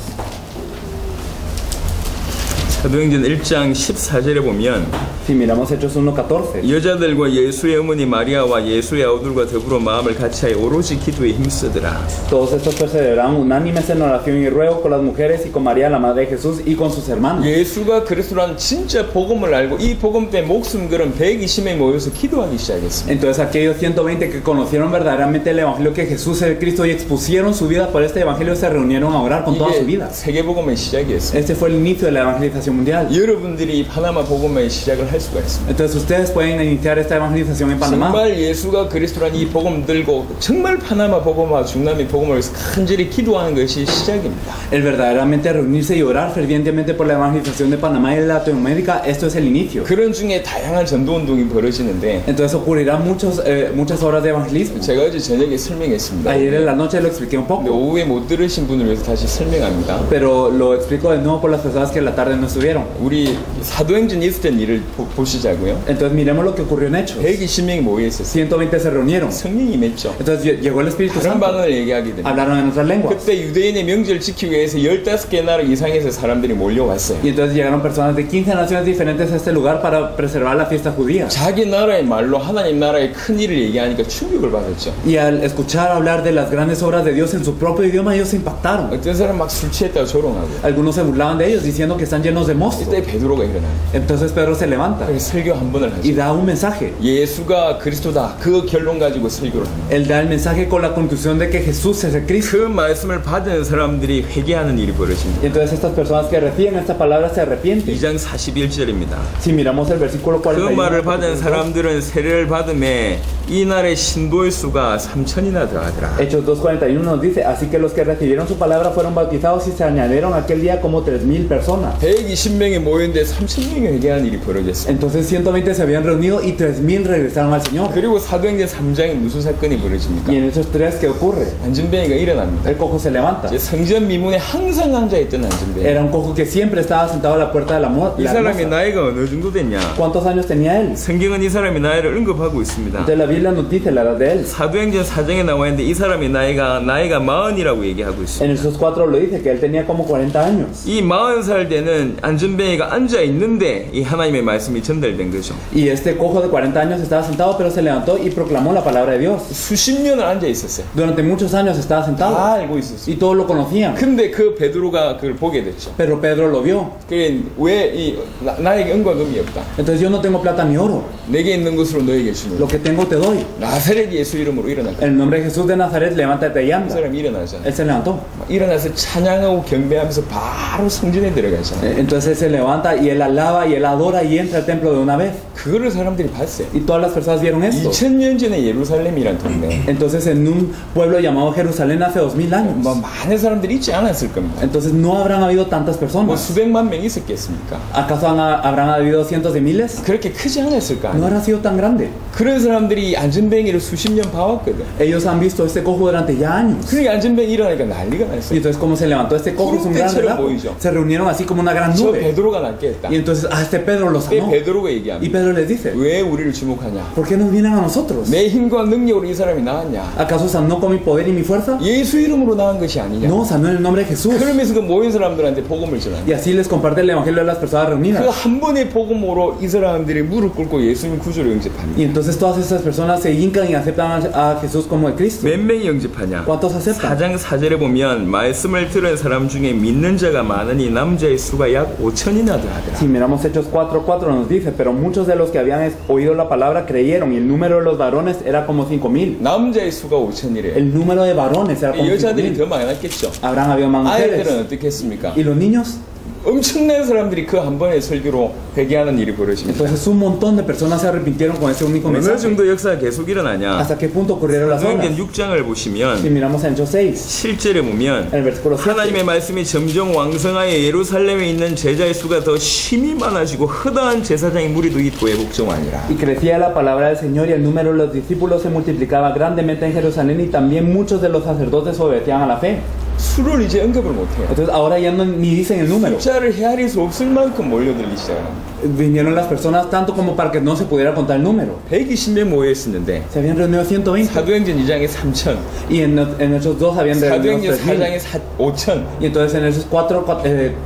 사도행전 1장 14절에 보면 Si miramos Hechos 1:14. 여자들과 예수의 어머니 마리아와 예수의 아우들과 더불어 마음을 같이하여 오로지 기도에 힘쓰더라. Todos estos perseveraron unánimes en oración y ruego con las mujeres y con María, la madre de Jesús, y con sus hermanos. 예수가 그리스도라는 진짜 복음을 알고 이 복음 때문에 목숨 걸은 120명이 모여서 기도하기 시작했습니다. Entonces aquellos 120 que conocieron verdaderamente el evangelio que Jesús es el Cristo y expusieron su vida por este evangelio se reunieron a orar con toda su 이게 vida. 세계복음의 시작이었습니다. Este fue el inicio de la evangelización mundial. 여러분들이 파나마 복음의 시작을 할 수가 있습니다. Entonces ustedes pueden iniciar esta evangelización en Panamá. 정말 예수가 그리스도라는 이 복음 들고 정말 파나마 복음과 중남미 복음을 위해서 간절히 기도하는 것이 시작입니다. El verdaderamente reunirse y orar fervientemente por la evangelización de Panamá y de Latinoamérica, esto es el inicio. 그런 중에 다양한 전도 운동이 벌어지는데 Entonces ocurrirán muchas obras de evangelismo. 제가 어제 저녁에 설명했습니다. Ayer en la noche lo expliqué un 근데 poco, 오후에 못 들으신 분을 위해서 다시 설명합니다. pero lo explico de nuevo por las personas que en la tarde no estuvieron estuvieron. 우리 사도행전 있었던 일을 보시자고요. Entonces miremos lo que ocurrió en Hechos. 120명이 모여 있었어요. 120 se reunieron. 성령이 임했죠. Entonces llegó el Espíritu 다른 Santo. 방언을 얘기하게 됩니다. Hablaron en otras lenguas. 그때 유대인의 명절을 지키기 위해서 15개 나라 이상에서 사람들이 몰려왔어요. Y entonces llegaron personas de 15 naciones diferentes a este lugar para preservar la fiesta judía. 자기 나라의 말로 하나님 나라의 큰 일을 얘기하니까 충격을 받았죠. Y al escuchar hablar de las grandes obras de Dios en su propio idioma, ellos se impactaron. 어떤 사람 막 술 취했다고 조롱하고. Algunos se burlaban de ellos diciendo que están llenos de mosto. 이때 베드로가 일어나요. Entonces Pedro se levanta 그래서 설교 한 번을 y 하죠. da un mensaje. 예수가 그리스도다. 그 결론 가지고 설교를 합니다. Él da el mensaje con la conclusión de que Jesús es el Cristo. 그 말씀을 받은 사람들이 회개하는 일이 벌어집니다. Y entonces estas personas que reciben esta palabra se arrepienten. 2장 41절입니다. Si miramos el versículo 그 41, 말을 받은 사람들은 세례를 받음에 이날의 신도의 수가 3,000이나 더하더라. Hechos 2:41 nos dice, así que los que recibieron su palabra fueron bautizados y se añadieron aquel día como 3,000 personas. 120명이 모였는데 3,000명이 회개하는 일이 벌어졌어요. Entonces 120 se habían reunido y 3,000 regresaron al Señor. 그리고 사도행전 3장에 무슨 사건이 벌어집니까? Y en esos tres, ¿qué ocurre? 안전뱅이가 일어납니다. El cojo se levanta. 이제 성전 미문에 항상 앉아있던 안전뱅이. Era un cojo que siempre estaba sentado a la puerta de la 이 사람이 hermosa. 나이가 어느 정도 됐냐? ¿Cuántos años tenía él? 성경은 이 사람이 나이를 언급하고 있습니다. Entonces la Biblia nos dice la edad de él. 사도행전 4장에 나와 있는데 이 사람이 나이가 40이라고 얘기하고 있습니다. En esos 4 lo dice, que él tenía como 40 años. 이 40살 되는 안전뱅이가 앉아 있는데 이 하나님의 말씀이 전달된 거죠. Y este cojo de 40 años estaba sentado, pero se levantó y proclamó la palabra de Dios. 수십 년을 앉아 있었어요. Durante muchos años estaba 다 sentado 알고 있었어요. y todos lo conocían. 근데 그 베드로가 그걸 보게 됐죠. Pero Pedro lo vio. 그게 왜 나에게 은과 금이 없다. Entonces yo no tengo plata ni oro. 내게 있는 것으로 너에게 주노라. Lo que tengo te doy. 나사렛 예수 이름으로 일어났다. En el nombre de Jesús de Nazaret, levántate y 이 anda. 사람이 일어나잖아요. Él se levantó. 일어나서 찬양하고 경배하면서 바로 성전에 들어가잖아요. Entonces él se levanta y él alaba y él adora y entra al templo de una vez. 그거를 사람들이 봤어요. Y todas las personas vieron esto. 2000년 전에 예루살렘이란 동네. Entonces en un pueblo llamado Jerusalén hace 2000 años. 뭐 많은 사람들이 있지 않았을 겁니다. Entonces no habrán habido tantas 뭐 personas. 수백만 명 있었겠습니까? ¿Acaso habrán habido cientos de miles? 그렇게 크지 않았을 거 No 아니에요. habrá sido tan grande. 그런 사람들이 안전뱅이를 수십 년 봐왔거든. Ellos han visto este cojo durante ya años. 그러니까 안전뱅이 일어나니까 난리가 Y 났어요. entonces como se levantó este cojo, es un gran relajo. Se reunieron así como una gran 저 nube. 베드로가 낫게 했다. Y entonces a este Pedro lo 그때 sanó. 베드로가 Y 얘기합니다. Pedro les dice, 왜 우리를 주목하냐? ¿por qué nos vienen a nosotros? 내 힘과 능력으로 이 사람이 나았냐? ¿Acaso sanó con mi poder y mi fuerza? 예수 이름으로 나은 것이 아니냐? No, sanó en el nombre de Jesús. 그러면서 그 모인 사람들한테 복음을 전하냐? Y así les comparte el evangelio a las personas 그 reunidas. 한 번의 복음으로 이 사람들이 무릎 꿇고 예수님 구주를 영접합니다. Y entonces todas esas personas se hincan y aceptan a Jesús como el Cristo. 몇 명이 영접하냐? ¿Cuántos aceptan? 4장 4절에 보면 말씀을 들은 사람 중에 믿는 자가 많으니 남자의 수가 약 5천이나 더하더라. Si miramos Hechos 4:4 nos dice, pero muchos de los que habían oído la palabra creyeron y el número de los varones era como 5,000. 남자의 수가 5천이래요. El número de varones era como 여자들이 5,000. 더 많았겠죠. Habrán habido más mujeres. 아이들은 어떻게 했습니까? ¿Y los niños? 엄청난 사람들이 그 한 번의 설교로 회개하는 일이 벌어집니다. Entonces un montón de personas se arrepintieron con ese único 어느 mensaje. 정도 역사가 계속 일어나냐? ¿Hasta qué punto ocurrieron las obras? 사도행전 6장을 Si 보시면 miramos en Hechos 6, 7절에 보면 en el versículo 7, 하나님의 말씀이 점점 왕성하여 예루살렘에 있는 제자의 수가 더 심히 많아지고 허다한 제사장의 무리도 이토에 복종하니라. y crecía la palabra del Señor y el número de los discípulos se multiplicaba grandemente en Jerusalén y también muchos de los sacerdotes obedecían a la fe. 수를 이제 언급을 못해요. Entonces ahora ya no, ni dicen el número. 숫자를 헤아릴 수 없을 만큼 몰려들기 시작합니다. Vinieron las personas tanto como para que no se pudiera contar el número. 120명 모여 있었는데 Se habían reunido 120 사도행전 2장에 3천, y en Hechos 2 habían reunido 사도행전 4장에 3,000 5천, y entonces en esos 4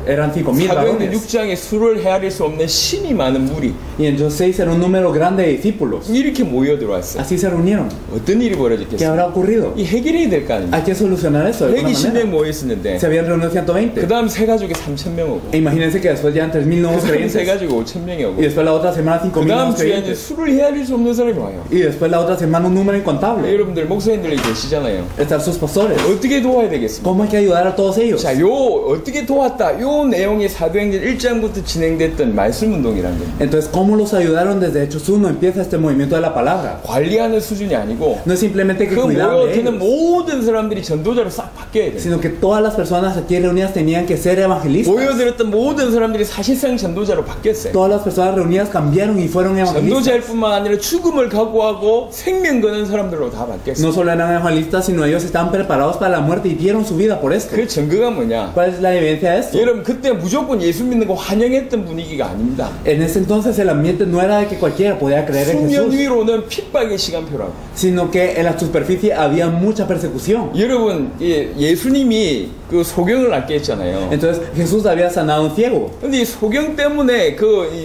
eran 5,000 사도행전 varones 6장에 수를 헤아릴 수 없는 심히 많은 무리 y en Hechos 6 era un número grande de discípulos. 이렇게 모여 들어왔어요. Así se reunieron. 어떤 일이 ¿Qué 벌어졌겠어요? habrá ocurrido? 이 해결해야 될 거 아닙니까? Hay que solucionar eso de alguna 120명 manera. 모여 있었는데 Se habían reunido 그 120. 다음 세 가족에 3,000명 오고 E imagínense que después llegan 3,000 nuevos 그 다음 세 creyentes 가족에 5,000명이 y 오고 después la otra semana 5,000 그 다음 nuevos 주에 이제 creyentes 수를 헤아릴 수 없는 사람이 와요. y después la otra semana un número incontable. 여러분들 목사님들이 계시잖아요. Están sus pastores. 어떻게 도와야 되겠습니까? ¿Cómo hay que ayudar a todos ellos? 자, 요 어떻게 도왔다? 요 내용이 사도행전 1장부터 진행됐던 말씀 운동이라는 겁니다. Entonces, ¿cómo los ayudaron desde Hechos 1? Empieza este movimiento de la palabra. 관리하는 수준이 아니고 No es simplemente que 그 cuidaban de 모여드는 ellos, 모든 사람들이 전도자로 싹 바뀌어야 돼요. sino sino que todas las personas aquí reunidas tenían que ser evangelistas. 모여들었던 모든 사람들이 사실상 전도자로 바뀌었어요. Todas las personas reunidas cambiaron y fueron evangelistas. 전도자일 뿐만 아니라 죽음을 각오하고 생명 거는 사람들로 다 바뀌었어요. No solo eran evangelistas, sino ellos estaban preparados para la muerte y dieron su vida por esto. 그 증거가 뭐냐? ¿Cuál es la evidencia de esto? 여러분 그때 무조건 예수 믿는 거 환영했던 분위기가 아닙니다. En ese entonces el ambiente no era de que cualquiera podía creer en 수면 Jesús, 위로는 핍박의 시간표라고. sino que en la superficie había mucha persecución. 여러분 예수님이 그 소경을 낫게 했잖아요. Entonces Jesús había sanado a un ciego 근데 이 소경 때문에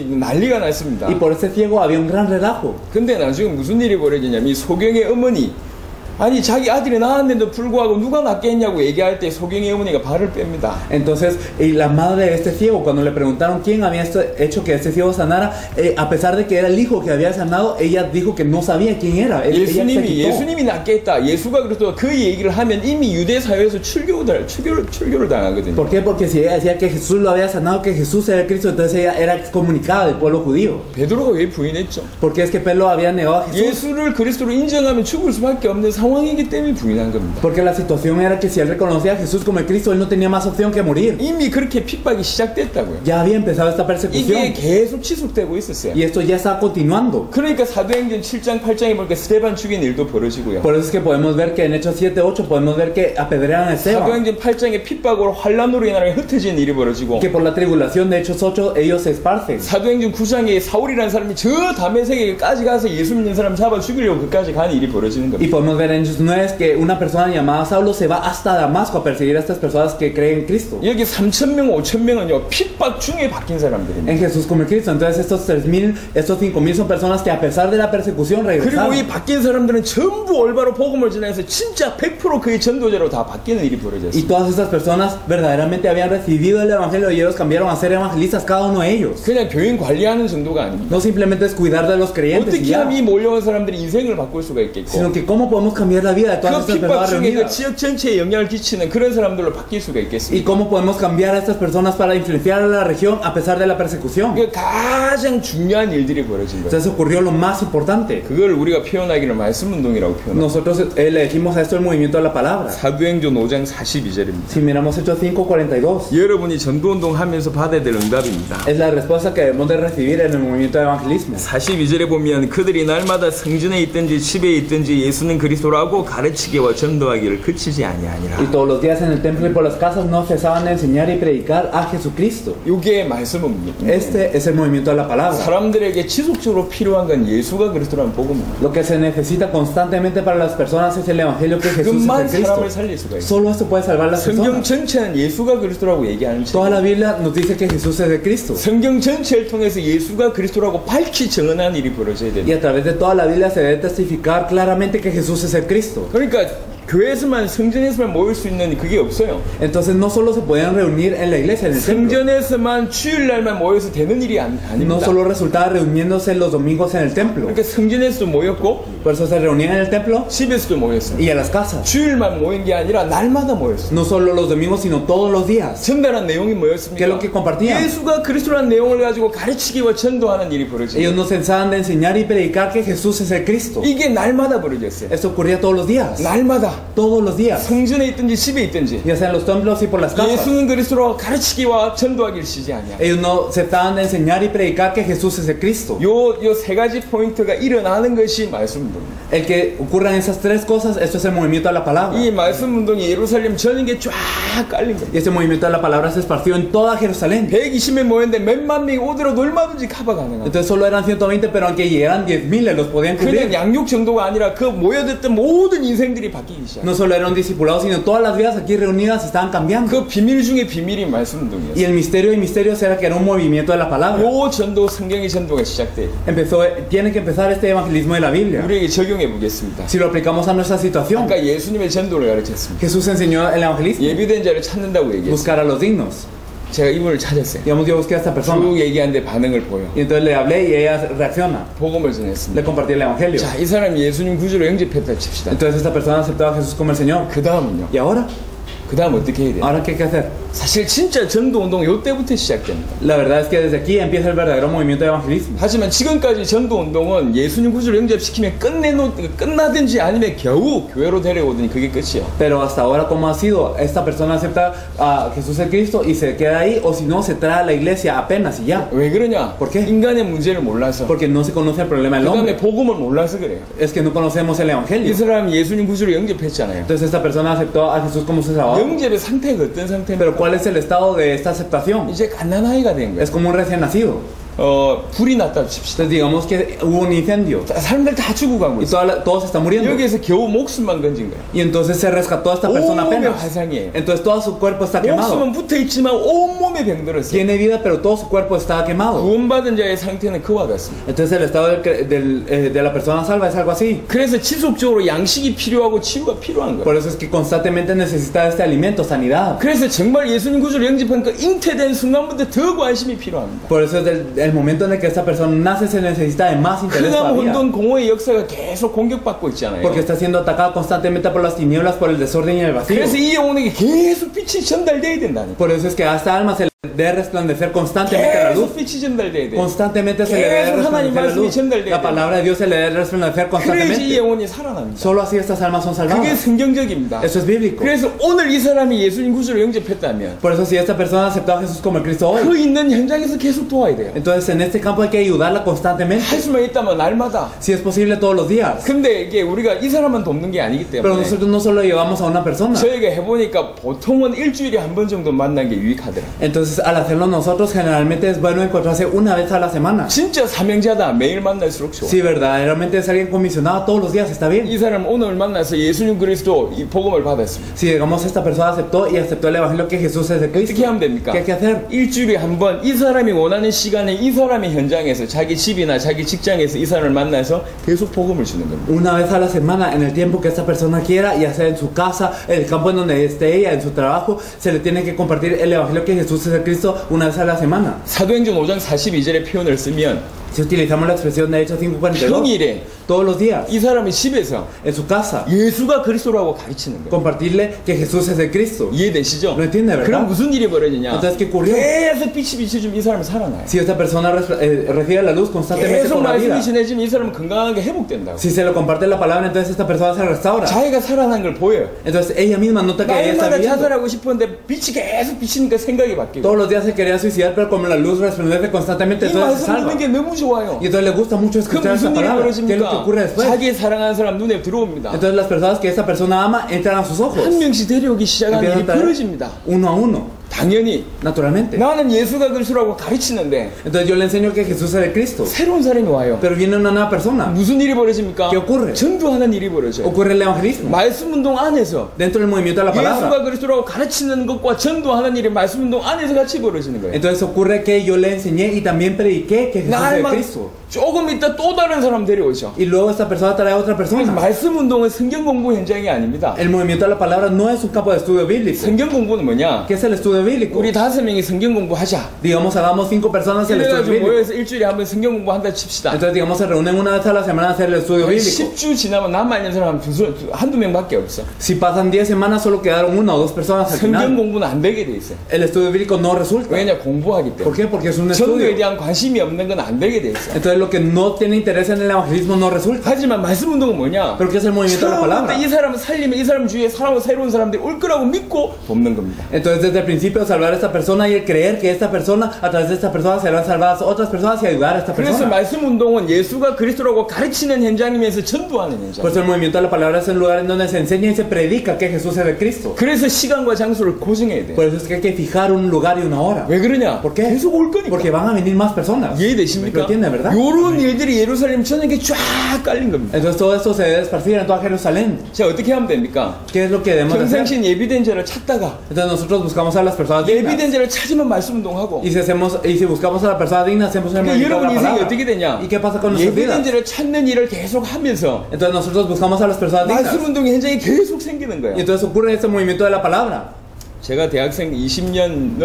난리가 났습니다. y por ese ciego había un gran relajo. 근데 나중에 무슨 일이 벌어지냐면 이 소경의 어머니 아니 자기 아들이 낳았는데도 불구하고 누가 낫게 했냐고 얘기할 때 소경의 어머니가 발을 뺍니다. Entonces y la madre de este ciego, cuando le preguntaron quién había hecho que este ciego sanara, a pesar de que era el hijo que había sanado, ella dijo que no sabía quién era. Ella se quitó. 예수님이 낫게 했다. 예수가 그래도 그 얘기를 하면 이미 유대 사회에서 출교를 당하거든요. ¿Por qué? Porque si ella decía que Jesús lo había sanado, que Jesús era el Cristo, entonces ella era excomunicada del pueblo judío. 베드로가 왜 부인했죠? Porque es que Pedro había negado a Jesús. 예수를 그리스도로 인정하면 죽을 수밖에 없는 상황이기 때문에 부인한 겁니다. Porque la situación era que si él reconocía a Jesús como el Cristo, él no tenía más opción que morir. 이미 그렇게 핍박이 시작됐다고요. Ya había empezado esta persecución. 이게 계속 지속되고 있었어요. Y esto ya está continuando. 그러니까 사도행전 7장 8장에 보니까 스데반 죽인 일도 벌어지고요. Por eso es que podemos ver que en Hechos 7:8 podemos ver que apedrean a Esteban. 사도행전 8장에 핍박으로 환란으로 인하여 흩어진 일이 벌어지고 Que por la tribulación de Hechos 8 ellos se esparcen. 사도행전 9장에 사울이라는 사람이 저 다메섹에까지 가서 예수 믿는 사람 잡아 죽이려고 그까지 가는 일이 벌어지는 Y 겁니다. podemos ver en Hechos 9 que una persona llamada Saulo se va hasta Damasco a perseguir a estas personas que creen en Cristo. 여기 3,000명, 5,000명은요 핍박 중에 바뀐 사람들입니다. En Jesús como el Cristo. Entonces estos 3,000, estos 5,000 son personas que a pesar de la persecución 그리고 regresaron. 이 바뀐 사람들은 전부 올바로 복음을 전해서 진짜 100% 그의 전도자로 다 바뀌는 일이 Y 벌어졌어요. todas estas personas verdaderamente habían recibido el evangelio y ellos cambiaron a ser evangelistas cada uno de ellos. 그냥 교인 관리하는 정도가 아닙니다. No simplemente es cuidar de los creyentes y 어떻게 ya, 하면 이 몰려온 사람들이 인생을 바꿀 수가 있겠고 sino que cómo podemos cambiar la vida de todas 그 estas 핍박 personas 중에 그 reunidas. 지역 전체에 영향을 끼치는 그런 사람들로 바뀔 수가 Y 있겠습니다. cómo podemos cambiar a estas personas para influenciar a la región a pesar de la persecución. 그 가장 중요한 일들이 벌어진 거예요. Entonces ocurrió lo más importante. 그걸 우리가 표현하기를 말씀 운동이라고 표현합니다. Nosotros le decimos a esto el movimiento de la palabra. 사도행전 5장 42절입니다. Si miramos Hechos 5:42, 여러분이 전도운동 하면서 받아야 될 응답입니다. es la respuesta que debemos de recibir en el movimiento de evangelismo. 42절에 보면 그들이 날마다 성전에 있든지 집에 있든지 예수는 그리스도라고 가르치기와 전도하기를 그치지 아니하니라. Y todos los días en el templo y por las casas no cesaban de enseñar y predicar a Jesucristo. 이게 말씀입니다. Este es el movimiento de la palabra. 사람들에게 지속적으로 필요한 건 예수가 그리스도라는 복음입니다. Lo que se necesita constantemente para las personas es el evangelio que Jesús es 그것만 el Cristo. 사람을 살릴 수가 있어요. Solo esto puede salvar a las 성경 personas. 전체는 예수가 그리스도라고 얘기하는 책. Toda la Biblia nos dice que Jesús es el Cristo. 성경 전체를 통해서 예수가 그리스도라고 밝히 증언한 일이 벌어져야 Y 됩니다. a través de toda la Biblia se debe testificar claramente que Jesús es el Cristo. 그러니까 교회에서만 성전에서만 모일 수 있는 그게 없어요. Entonces no solo se podían reunir en la iglesia, en el templo. 성전에서만 주일날만 모여서 되는 일이 No 아닙니다. solo resultaba reuniéndose los domingos en el templo. 그러니까 성전에서도 모였고 Por eso se reunían en el templo 집에서도 모였어요. y en las casas. 주일만 모인 게 아니라 날마다 모였어요. No solo los domingos, sino todos los días. 전달한 내용이 ¿Qué es 뭐였습니까? lo que compartían? 예수가 그리스도라는 내용을 가지고 가르치기와 전도하는 일이 Ellos 벌어져요. nos enseñaban de enseñar y predicar que Jesús es el Cristo. 이게 날마다 벌어졌어요. Esto ocurría todos los días. 날마다 Todos los días. 성전에 있든지 집에 있든지 Ya sea en los templos y por las casas. 예수는 그리스도로 가르치기와 전도하기를 쉬지 아니야. Ellos no aceptaban de enseñar y predicar que Jesús es el Cristo. 요 세 가지 포인트가 일어나는 것이 말씀 운동입니다. El que ocurran esas tres cosas, esto es el movimiento de la palabra. 이 말씀 운동이 예루살렘 전역에 쫙 깔린 거예요. Y este movimiento de la palabra se esparció en toda Jerusalén. 120명 모였는데 몇만 명이 오더라도 얼마든지 커버 가능한. Entonces solo eran 120, pero aunque llegaran 10,000, los podían 그냥 cubrir. 양육 정도가 아니라 그 모여들던 모든 인생들이 바뀌기 시작. No solo eran discipulados, sino todas las vidas aquí reunidas estaban cambiando. 그 비밀 중에 비밀이 말씀 운동이었어요. Y el misterio de misterios era que era un movimiento de la palabra. 요 전도 성경의 전도가 시작돼요. Tiene que empezar este evangelismo de la Biblia. 우리에게 적용해 보겠습니다. Si lo aplicamos a nuestra situación, 아까 예수님의 전도를 가르쳤습니다. Jesús enseñó el evangelismo, 예비된 자를 찾는다고 얘기했어요. buscar a los dignos. 제가 이분을 찾았어요. Digamos, yo busqué a esta persona. 쭉 얘기하는데 반응을 보여. Y entonces le hablé y ella reacciona. 복음을 Le 전했습니다. compartí el evangelio. 자, 이 사람이 예수님 구주로 영접했다 칩시다. Entonces esta persona aceptó a Jesús como el Señor. 그 다음은요. ¿Y ahora? 그 다음 어떻게 해야 돼요? Ahora, ¿qué hay que hacer? 사실 진짜 전도운동 요때부터 시작됩니다. La verdad es que desde aquí empieza el verdadero movimiento de evangelismo. 하지만 지금까지 전도운동은 예수님 구주를 영접시키면 끝나든지 아니면 겨우 교회로 데려오더니 그게 끝이에요. Pero hasta ahora, ¿cómo ha sido? Esta persona acepta a Jesús el Cristo y se queda ahí, o si no, se trae a la iglesia apenas y ya. 왜 그러냐? ¿Por qué? 인간의 문제를 몰라서. Porque no se conoce el problema del 그 다음에 hombre. 복음을 몰라서 그래요. Es que no conocemos el 이 evangelio. 사람이 예수님 구주를 영접했잖아요. Entonces esta persona aceptó a Jesús como su salvador. 영접의 상태가 어떤 Pero 상태입니까? ¿cuál es el estado de esta aceptación? 이제 갓난아이가 된 거예요. Es como un recién nacido. 불이 났다 칩시다. Entonces digamos que hubo un incendio 사람들 다 죽어가고 y 있어요. todos están muriendo. 여기에서 겨우 목숨만 건진 거예요. Y entonces se rescató a esta persona 온몸에 apenas. 화상이에요. Entonces todo su cuerpo está quemado. 목숨은 붙어있지만 온몸에 병들었어요. Tiene vida, pero todo su cuerpo está quemado. 구원받은 자의 상태는 그와 같습니다. Entonces el estado de la persona salva es algo así. 그래서 지속적으로 양식이 필요하고 치유가 필요한 거예요. Por eso es que constantemente necesita este alimento, sanidad. 그래서 정말 예수님 구주를 영접하니까 잉태된 순간부터 더 관심이 필요합니다. Por eso es el momento en el que esta persona nace se necesita de más interés 그다음 todavía. 혼돈 공허의 역사가 계속 공격받고 있잖아요. Porque está siendo atacado constantemente por las tinieblas, por el desorden y el vacío. 그래서 이 영혼에게 계속 빛이 전달돼야 된다니까. Por eso es que a esta alma se le debe resplandecer constantemente la luz. 계속 빛이 전달돼야 돼. Constantemente se le debe 계속 하나님 resplandecer la 말씀이 luz. 전달돼야 La 돼. palabra de Dios se le debe resplandecer 그래야지 이 constantemente. 영혼이 살아납니다. Solo así estas almas son 그게 salvadas. 성경적입니다. Eso es bíblico. 그래서 오늘 이 사람이 예수님 구주를 영접했다면 Por eso si esta persona aceptó a Jesús como el Cristo 그 hoy, 있는 현장에서 계속 도와야 돼요. entonces en este campo hay que ayudarla constantemente. 할 수만 있다면 날마다. Si es posible todos los días. 근데 이게 우리가 이 사람만 돕는 게 아니기 Pero 때문에 nosotros no solo llevamos a una persona. 저희가 해보니까 보통은 일주일에 한 번 정도 만난 게 유익하더라. Entonces al hacerlo nosotros generalmente es bueno encontrarse una vez a la semana. 진짜 사명자다. 매일 만날수록 좋아. Si verdaderamente es alguien comisionado todos los días está bien. 이 사람 오늘 만나서 예수님 그리스도 이 복음을 받았습니다. Si digamos esta persona aceptó y aceptó el evangelio que Jesús es de 어떻게 Cristo, 하면 됩니까? ¿qué hay que hacer? 일주일에 한 번 이 사람이 원하는 시간에 이 사람의 현장에서 자기 집이나 자기 직장에서 이 사람을 만나서 계속 복음을 주는 겁니다. Una vez a la semana, en el tiempo que esta persona quiera, ya sea en su casa, en el campo en donde esté ella, en su trabajo, se le tiene que compartir el evangelio que Jesús es de Cristo una vez a la semana. 사도행전 5장 42절의 표현을 쓰면 Si utilizamos la expresión de Hechos 5:42, 평일에 todos los días, 이 사람이 집에서 en su casa, 예수가 그리스도라고 가르치는 거예요. compartirle que Jesús es de Cristo. 이해되시죠? Lo entiende, ¿verdad? 그럼 무슨 일이 벌어지냐? Entonces, ¿qué ocurrió? 계속 빛이 비춰주면 이 사람은 살아나요. Si esta persona recibe la luz constantemente 계속 por la vida, 말씀이 전해지면 이 사람은 건강하게 회복된다고. si se le comparte la palabra, entonces esta persona se restaura. 자기가 살아난 걸 보여요. Entonces ella misma nota que ella está 날마다 viviendo. 자살하고 싶었는데 빛이 계속 비치니까 생각이 바뀌고. Todos los días se quería suicidar, pero como la luz resplandece constantemente, 이 entonces se 말씀 salva. 듣는 게 너무 좋아요. Y entonces le gusta mucho 그럼 escuchar esta 무슨 일이 palabra. ¿Qué es lo que 벌어집니까? ocurre después? 자기 사랑하는 사람 눈에 들어옵니다. Entonces las personas que esta persona ama entran a sus ojos. 한 명씩 데려오기 시작하는 일이 Empiezan a traer 벌어집니다. uno a uno, 당연히 naturalmente. 나는 예수가 그리스도라고 가르치는데 Entonces yo le enseño que Jesús es el Cristo. 새로운 사람이 와요. Pero viene una nueva persona. 무슨 일이 벌어집니까? ¿Qué ocurre? 전도하는 일이 벌어져요. Ocurre el evangelismo. 말씀 운동 안에서 Dentro del movimiento de la palabra. 예수가 그리스도라고 가르치는 것과 전도하는 일이 말씀 운동 안에서 같이 벌어지는 거예요. Entonces ocurre que yo le enseñé y también prediqué que Jesús es el 날만 Cristo. 조금 있다 또 다른 사람 데려오죠. Y luego esta persona trae a otra 그래서 persona. 말씀 운동은 성경 공부 현장이 아닙니다. El movimiento de la palabra no es un campo de estudio bíblico. 성경 공부는 뭐냐? ¿Qué es el estudio bíblico? 우리 5명이 성경 공부하자. Digamos, hagamos 5 personas el estudio 그래가지고 bíblico. 모여서 일주일에 한 번 성경 공부한다 칩시다. Entonces, digamos, se reúnen una vez a la semana a hacer el estudio bíblico. 10주 지나면 남아있는 사람 한두 명밖에 없어. Si pasan 10 semanas, solo quedaron 1 o 2 personas al 성경 final. 공부는 안 되게 돼 있어요. El estudio bíblico no resulta. 왜냐? 공부하기 ¿Por 때문에. qué? Porque es un 전도에 estudio. 대한 관심이 없는 건 안 되게 돼 있어요. Entonces, lo que no tiene interés en el evangelismo no resulta. 하지만 말씀 운동은 뭐냐? Pero ¿qué es el movimiento de la palabra? 처음부터 이 사람을 살리면 이 사람 주위에 살아온 새로운 사람들이 올 거라고 믿고 돕는 겁니다. Entonces, desde el principio, salvar a esta persona y el creer que esta persona, a través de esta persona, serán salvadas otras personas y ayudar a esta 그래서 persona. 말씀 운동은 예수가 그리스도라고 가르치는 현장이면서 전도하는 현장. Por eso el movimiento de la palabra es un lugar en donde se enseña y se predica que Jesús es el Cristo. 그래서 시간과 장소를 고정해야 돼. Por eso es que hay que fijar un lugar y una hora. 왜 그러냐? ¿Por qué? 계속 올 거니까. Porque van a venir más personas. ¿Lo 이해되십니까? entiende, verdad? 요런 일들이 예루살렘 전역에 쫙 깔린 겁니다. Entonces todo esto se debe esparcir en toda Jerusalén. 자, 어떻게 하면 됩니까? ¿Qué es lo que debemos de hacer? 평상시 예비된 자를 찾다가 Entonces nosotros buscamos a las personas 예비된 dignas. 자를 찾으면 말씀 운동하고 Y si buscamos a la persona digna, hacemos el 그러니까 movimiento de 여러분 la 인생이 palabra. 어떻게 되냐? ¿Y qué pasa con nuestras 예비된 vidas? 자를 찾는 일을 계속 하면서 Entonces nosotros buscamos a las personas dignas. 말씀 운동의 현장이 계속 생기는 Y 거예요. entonces ocurre este movimiento de la palabra. 제가 대학생 20년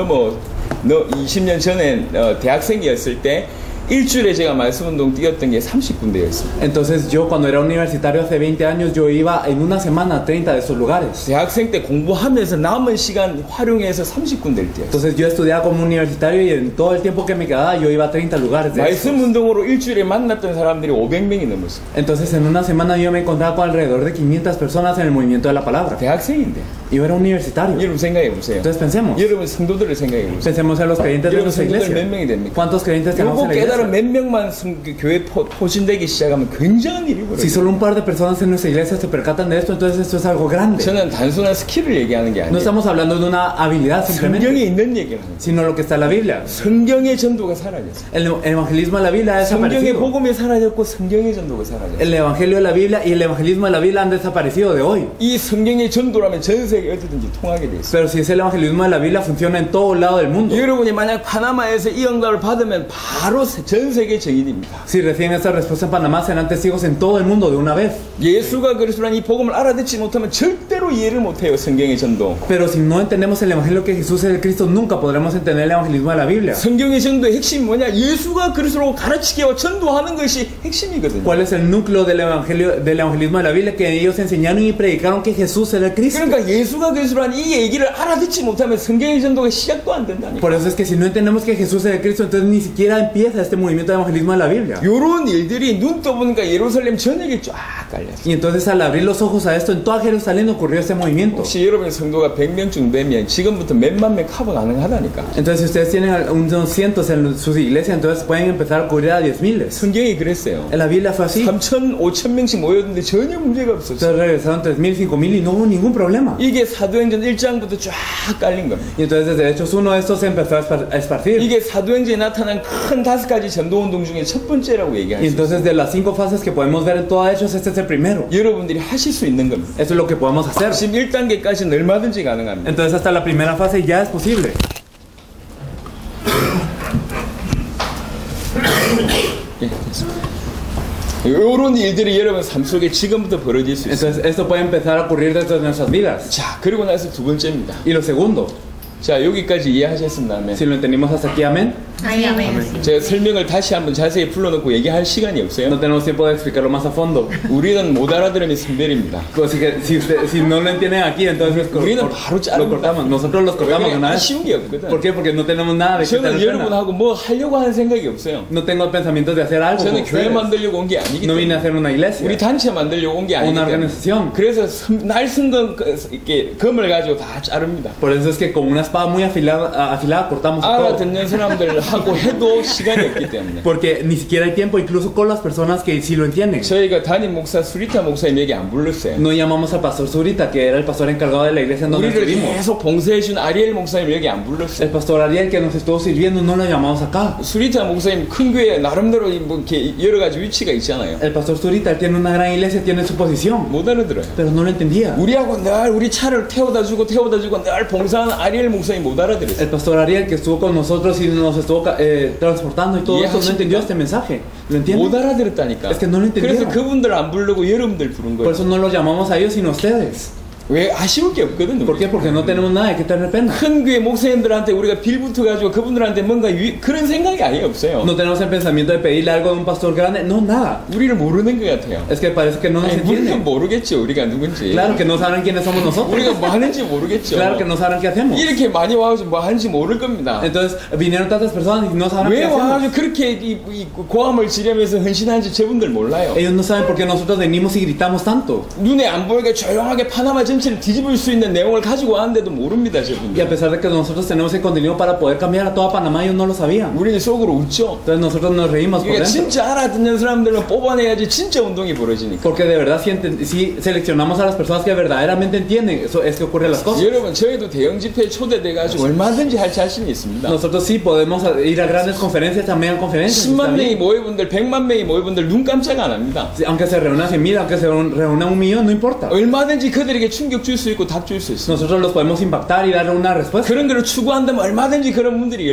전에 대학생이었을 때 일주일에 제가 말씀 운동 뛰었던 게 30군데였습니다. Entonces yo cuando era universitario hace 20 años yo iba en una semana a 30 de esos lugares. 대학생 때 공부하면서 남은 시간 활용해서 30군데를 뛰었어요. Entonces yo estudiaba como universitario y en todo el tiempo que me quedaba yo iba a 30 lugares de esos. 말씀 운동으로 일주일에 만났던 사람들이 500명이 넘었어요. Entonces en una semana yo me encontraba con alrededor de 500 personas en el movimiento de la palabra. 대학생인데. Yo era universitario. 여러분 생각해 보세요. Entonces pensemos. 여러분 성도들을 생각해 보세요. Pensemos en los creyentes de 여러분 nuestra 성도들 몇 iglesia. 명이 됩니까? ¿Cuántos creyentes tenemos 요거 en la iglesia? 깨달은 몇 명만 교회 포진되기 시작하면 굉장한 일이 Si 벌어져요. solo un par de personas en nuestra iglesia se percatan de esto, entonces esto es algo grande. 저는 단순한 스킬을 얘기하는 게 No 아니에요. estamos hablando de una habilidad simplemente, 성경에 있는 얘기를 하는 거예요. sino lo que está en la Biblia. 성경의 전도가 사라졌어요. El evangelismo de la Biblia ha 성경의 desaparecido. 복음이 사라졌고 성경의 전도가 사라졌어요. El evangelio de la Biblia y el evangelismo de la Biblia han desaparecido de hoy. 이 성경의 전도라면 전 세계 어디든지 통하게 돼 있어요. Pero si es el evangelismo de la Biblia, funciona en todo lado del mundo. 여러분이 만약 파나마에서 이 응답을 받으면 바로 전 세계 증인입니다. Si reciben esta respuesta en Panamá, serán testigos en todo el mundo de una vez. 예수가 그리스도라는 이 복음을 알아듣지 못하면 절대로 이해를 못해요. 성경의 전도. Pero si no entendemos el evangelio que Jesús es el Cristo, nunca podremos entender el evangelismo de la Biblia. 성경의 전도의 핵심이 뭐냐? 예수가 그리스도로 가르치게와 전도하는 것이 핵심이거든요. ¿Cuál es el núcleo del evangelismo de la Biblia? Que ellos enseñaron y predicaron que Jesús era el Cristo. 그러니까 예수가 그리스도라는 이 얘기를 알아듣지 못하면 성경의 전도가 시작도 안 된다니까. Por eso es que si no entendemos que Jesús es el Cristo, entonces ni siquiera empieza este movimiento de evangelismo de la Biblia. 요런 일들이 눈 떠보니까 예루살렘 전역에 쫙 깔렸어요. Y entonces al abrir los ojos a esto, en toda Jerusalén ocurrió este movimiento. 혹시 여러분의 성도가 100명쯤 되면 지금부터 몇만 명 커버 가능하다니까. Entonces si ustedes tienen unos cientos en sus iglesias, entonces pueden empezar a cubrir a 10,000. 성경이 그랬어요. En la Biblia fue así. 3,000, 5,000명씩 모였는데 전혀 문제가 없었어요. Entonces regresaron 3,000, 5,000 y no hubo ningún problema. 이게 사도행전 1장부터 쫙 깔린 겁니다. Y entonces desde Hechos 1 esto se empezó a esparcir. 이게 사도행전에 나타난 큰 5가지 전도운동 중에 첫 번째라고 Y 얘기할 수 있어요. entonces de las 5 fases que podemos ver en toda Hechos, este es el primero. 여러분들이 하실 수 있는 겁니다. Eso es lo que podemos hacer. 지금 1단계까지는 얼마든지 가능합니다. Entonces hasta la primera fase ya es posible. 예, 됐습니다. 이런 일들이 여러분 삶 속에 지금부터 벌어질 수 있어요. Entonces esto puede empezar a ocurrir desde nuestras vidas. 자, 그리고 나서 두 번째입니다. Y lo segundo, 자, 여기까지 이해하셨습니다면 si lo entendimos hasta aquí, amén. 제가 설명을 다시 한번 자세히 풀어놓고 얘기할 시간이 없어요. No tenemos tiempo de explicarlo más a fondo. 우리는 못 알아들으면 성별입니다. Así que si no lo entienden aquí, entonces 우리는 바로 lo 자릅니다. cortamos. Nosotros los cortamos de una vez. 아쉬운 게 없거든. ¿Por qué? Porque no tenemos nada de 저는 quitarles pena. 여러분하고 뭐 하려고 하는 생각이 없어요. No tengo pensamientos de hacer algo. con 저는 교회 ustedes. 만들려고 온 게 아니기 No vine a 때문에 hacer una iglesia, 우리 단체 만들려고 온 게 아니기 una 때문에 organización. 그래서 날 쓴건 이렇게 검을 가지고 다 자릅니다. Por eso es que con una espada muy afilada cortamos todo. 알아듣는 사람들하고 해도 시간이 없기 때문에 Porque ni siquiera hay tiempo, incluso con las personas que sí lo entienden. 저희가 담임 목사 수리타 목사님 얘기 안 불렀어요. No llamamos al pastor Zurita, que era el pastor encargado de la iglesia en donde 우리를 estuvimos. 계속 봉사해준 아리엘 목사님 얘기 안 불렀어요. El pastor Ariel, que nos estuvo sirviendo, no lo llamamos acá. 수리타 목사님 큰 교회 나름대로 뭐 이렇게 여러 가지 위치가 있잖아요. El pastor Zurita, él tiene una gran iglesia, tiene su posición, 못 알아들어요. pero no lo entendía. 우리하고 늘 우리 차를 태워다 주고 늘 봉사하는 아리엘 목사님 못 알아들었어요. El pastor Ariel, que estuvo con nosotros y nos estuvo transportando y todo eso, no entendió este mensaje. ¿Lo entiende? 못 알아들었다니까. Es que no lo entendieron. 그래서 그분들 안 부르고 여러분들 부른 Por 거예요. eso no los llamamos a ellos, sino a ustedes. 왜 아쉬울 게 없거든. ¿Por qué? Porque no tenemos nada de que tener pena. 큰 교회 목사님들한테 우리가 빌붙어 가지고 그분들한테 뭔가 그런 생각이 아예 없어요. No tenemos el pensamiento de pedirle algo de un pastor grande. No, nada. 우리를 모르는 것 같아요. Es que parece que no nos 아니, 우리는 entienden. 모르겠죠. 우리가 누군지. Claro que no saben quiénes somos nosotros. 우리가 뭐 하는지 모르겠죠. Claro que no saben qué hacemos. 이렇게 많이 와가지고 뭐 하는지 모를 겁니다. Entonces vinieron tantas personas y no saben 왜 qué hacemos. 와가지고 그렇게 이 고함을 지르면서 헌신하는지 저분들 몰라요. Ellos no saben por qué nosotros venimos y gritamos tanto. 눈에 안 보이게 조용하게 파나마 전체를 뒤집을 수 있는 내용을 가지고 왔는데도 모릅니다. Y a 저분들. pesar de que nosotros tenemos el contenido para poder cambiar a toda Panamá, ellos no lo sabían. 우리는 속으로 웃죠. Entonces nosotros nos reímos por 그러니까 dentro. 진짜 알아듣는 사람들은 뽑아내야지 진짜 운동이 벌어지니까. Porque de verdad si seleccionamos a las personas que verdaderamente entienden, eso es que ocurren las cosas. 여러분 저희도 대형 집회에 초대돼가지고 얼마든지 할 자신이 있습니다. Nosotros sí podemos ir a grandes conferencias, también a conferencias. 10만 está 명이 bien. 모여분들 100만 명이 모여분들 눈 깜짝 안 합니다. Aunque se reúnan 100,000, aunque se reúna 1,000,000, no importa. 얼마든지 그들에게 충격 줄 수 있고 답 줄 수 있어요. Nosotros los podemos impactar y darle una respuesta. 그런 거를 추구한다면 얼마든지 그런 문들이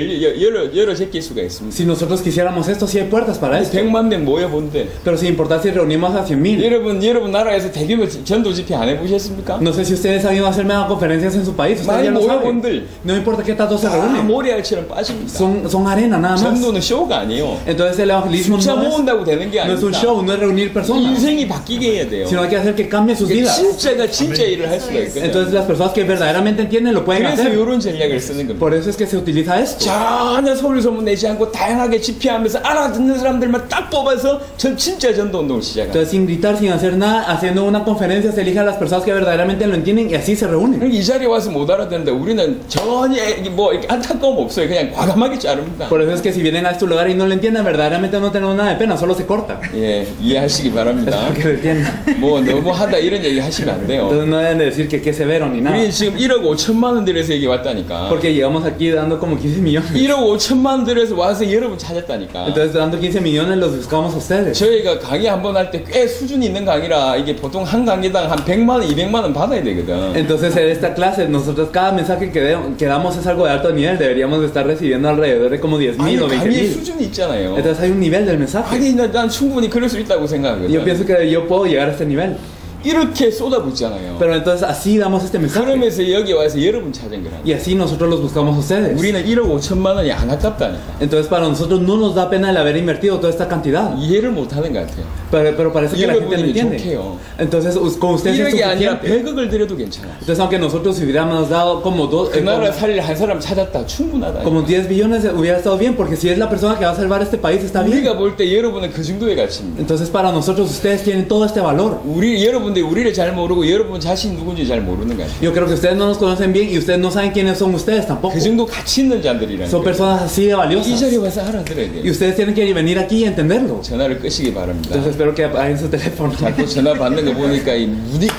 열어 제낄 수가 있습니다. Si nosotros quisiéramos esto, sí hay puertas para esto. 100만 명 모여본데 Pero sin importar si reunimos a 100,000. 여러분 나라에서 대규모 전도 집회 안 해보셨습니까? No sé si ustedes han ido a hacer mega conferencias en su país. Ustedes 많이 ya lo saben. 모여본들 No importa qué tanto se 다 reúnen. 모래알처럼 빠집니다. Son arena nada más. 전도는 쇼가 아니에요. Entonces el evangelismo 숫자 no es, 모은다고 되는 게 no es un 아닙니다. show, no es reunir personas, 인생이 바뀌게 해야 돼요. sino hay que hacer que cambie sus vidas. 진짜가 진짜 일을 할 수가 있거든요. Entonces las personas que verdaderamente entienden lo pueden 그래서 hacer. 이런 전략을 쓰는 겁니다. Por eso es que se utiliza esto. 전혀 소리 소문 내지 않고 다양하게 집회하면서 알아듣는 사람들만 딱 뽑아서 진짜 전도 운동을 시작합니다. Entonces sin gritar, sin hacer nada, haciendo una conferencia se elige a las personas que verdaderamente lo entienden y así se reúnen. 이 자리에 와서 못 알아듣는데 우리는 전혀 뭐 안타까움 없어요. 그냥 과감하게 자릅니다. Por eso es que si vienen a este lugar y no lo entienden, verdaderamente no tenemos nada de pena, solo se corta. 예, 이해하시기 바랍니다. Espero que lo entiendan. 뭐 너무 하다 이런 얘기 하시면 안 돼요. Entonces no deben de decir que qué severo ni nada. 우리 지금 1억 5천만 원 들여서 여기 왔다니까. Porque llegamos aquí dando como 15 millones. 1억 5천만 원 들여서 와서 여러분 찾았다니까. Entonces dando 15 millones los buscamos a ustedes. 저희가 강의 한 번 할 때 꽤 수준이 있는 강의라 이게 보통 한 강의당 한 100만 원, 200만 원 받아야 되거든. Entonces en esta clase nosotros cada mensaje que damos es algo de alto nivel. Deberíamos de estar recibiendo alrededor de como 10,000 o 강의 20,000. 수준이 있잖아요. Entonces hay un nivel del mensaje. 아니 난 충분히 그럴 수 있다고 Y yo 생각하거든. pienso que yo puedo llegar a este nivel. 이렇게 쏟아붓잖아요. Pero entonces así damos este mensaje. 그러면서 여기 와서 여러분 찾은 거라. Y así nosotros los buscamos a ustedes. 우리는 1억 5천만 원이 안 아깝다니까. Entonces para nosotros no nos da pena el haber invertido toda esta cantidad. 이해를 못 하는 것 같아요. Pero parece que la gente no entiende. 좋게요. Entonces con ustedes es 1억이 아니라 suficiente. 100억을 들여도 괜찮아. Entonces aunque nosotros hubiéramos dado como 그 나라 살릴 한 사람 찾았다 충분하다. como 10 billones hubiera estado bien, porque si es la persona que va a salvar este país está bien. 우리가 볼 때 여러분은 그 정도의 가치입니다. Entonces para nosotros ustedes tienen todo este valor. 여러분들이 우리를 잘 모르고 여러분 자신 누군지 잘 모르는 거 같아요. Yo creo que ustedes no nos conocen bien y ustedes no saben quiénes son ustedes tampoco. 그 정도 가치 있는 자들이라는 Son 거예요. personas así de 이 valiosas. 자리에 와서 알아들어야 Y 돼요. ustedes tienen que venir aquí y entenderlo. 전화를 끄시기 바랍니다. Entonces espero que apaguen su teléfono. 자꾸 전화 받는 거 보니까 이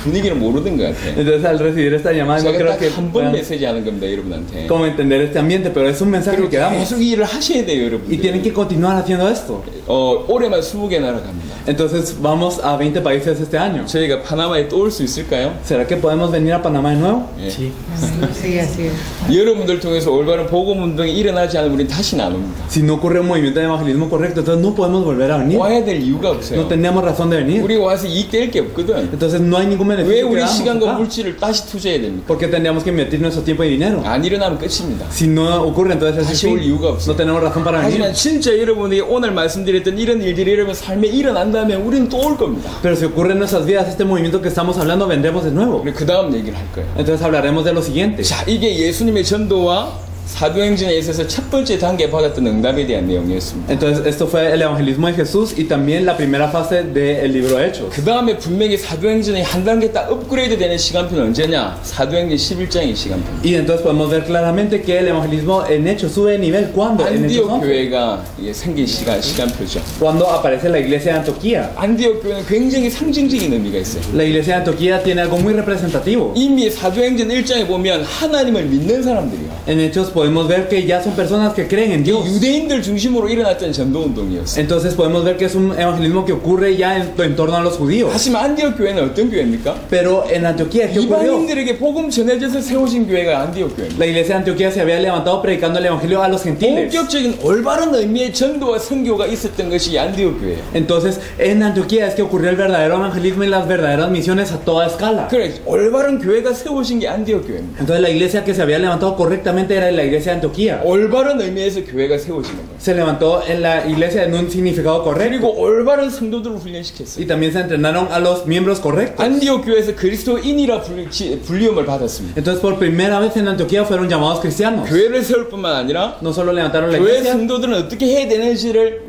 분위기를 모르는 것 같아요. Entonces al recibir esta llamada no 제가 creo 딱 que 한 번 puedan 메시지 하는 겁니다, 여러분한테. como entender este ambiente, pero es un mensaje 그리고 que damos. 계속 이 일을 하셔야 돼요, Y tienen que 여러분들. continuar haciendo esto. 올해만 20개 나라 갑니다. Entonces vamos a 20 países este año. 저희가 파나마에 또 올 수 있을까요? ¿Será que podemos venir a Panamá de nuevo? 예. Sí, así es. 여러분들 통해서 올바른 복음 운동이 일어나지 않으면 우리는 다시는 안 옵니다. Si no ocurre un movimiento de evangelismo correcto, entonces no podemos volver a venir. 와야 될 이유가 No 없어요. tenemos razón de venir. 우리 와서 이익 될 게 없거든. Entonces no hay ningún 왜 beneficio que 우리 damos 시간과 acá. 물질을 다시 투자해야 됩니까? ¿Por qué tendríamos que invertir nuestro tiempo y dinero? 안 일어나면 끝입니다. Si no ocurre, entonces es 다시 올 así. 이유가 없어요. No tenemos razón para venir. 하지만 진짜 여러분이 오늘 말씀드렸던 이런 일들이 여러분 삶에 일어난다면 우리는 또 올 겁니다. Pero si ocurre en nuestras vidas este movimiento que estamos hablando, vendremos de nuevo. 우리 그 다음 얘기를 할 거예요. Entonces hablaremos de lo siguiente. 자, 이게 예수님의 전도와 사도행전에 있어서 첫 번째 단계 받았던 응답에 대한 내용이었습니다. Entonces esto fue el evangelismo de Jesús y también la primera fase del libro de Hechos. 그 다음에 분명히 사도행전이 한 단계 딱 업그레이드 되는 시간표는 언제냐? 사도행전 11장의 시간표. Y entonces podemos ver claramente que el evangelismo en Hechos sube de nivel cuando en Hechos 안디옥 11, 교회가 생긴 시간표죠. cuando aparece la iglesia de Antioquía. 안디옥 교회는 굉장히 상징적인 의미가 있어요. La iglesia de Antioquía tiene algo muy representativo. 이미 사도행전 1장에 보면 하나님을 믿는 사람들이요. En Hechos podemos ver que ya son personas que creen en Dios. 유대인들 중심으로 일어났던 전도운동이었어요. Entonces podemos ver que es un evangelismo que ocurre ya en torno a los judíos. 하지만 안디옥 교회는 어떤 교회입니까? Pero en Antioquía, ¿qué ocurrió? 이방인들에게 복음 전해져서 세워진 교회가 안디옥 교회입니다. La iglesia de Antioquía se había levantado predicando el evangelio a los gentiles. 본격적인 올바른 의미의 전도와 선교가 있었던 것이 안디옥 교회예요. Entonces en Antioquía es que ocurrió el verdadero evangelismo y las verdaderas misiones a toda escala. 그래, 올바른 교회가 세워진 게 안디옥 교회입니다. Entonces la iglesia que se había levantado correctamente era la iglesia de Antioquía. 올바른 의미에서 교회가 세워지는 거예요. Se levantó en la iglesia en un significado correcto. 그리고 올바른 성도들을 훈련시켰어요. Y también se entrenaron a los miembros correctos. 안디옥 교회에서 그리스도인이라 불리움을 받았습니다. Entonces por primera vez en Antioquía fueron llamados cristianos. 교회를 세울 뿐만 아니라 No solo levantaron la 교회 iglesia, 성도들은 어떻게 해야 되는지를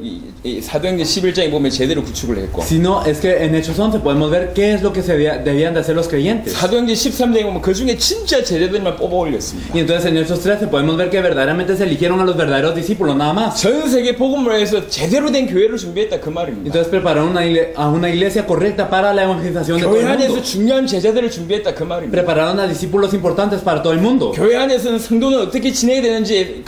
이 사도행전 11장에 보면 제대로 구축을 했고, sino es que en Hechos 11 podemos ver qué es lo que debían de hacer los creyentes. 사도행전 13장에 보면 그 중에 진짜 제자들만 뽑아 올렸습니다. Y entonces en Hechos 13 podemos ver que verdaderamente se eligieron a los verdaderos discípulos, nada más. 전 세계 복음을 해서 제대로 된 교회를 준비했다 그 말입니다. Entonces prepararon a una iglesia correcta para la evangelización de todo 교회 el mundo. 안에서 중요한 제자들을 준비했다 그 말입니다. Prepararon a discípulos importantes para todo el mundo. 교회 안에서는 성도는 어떻게 지내야 되는지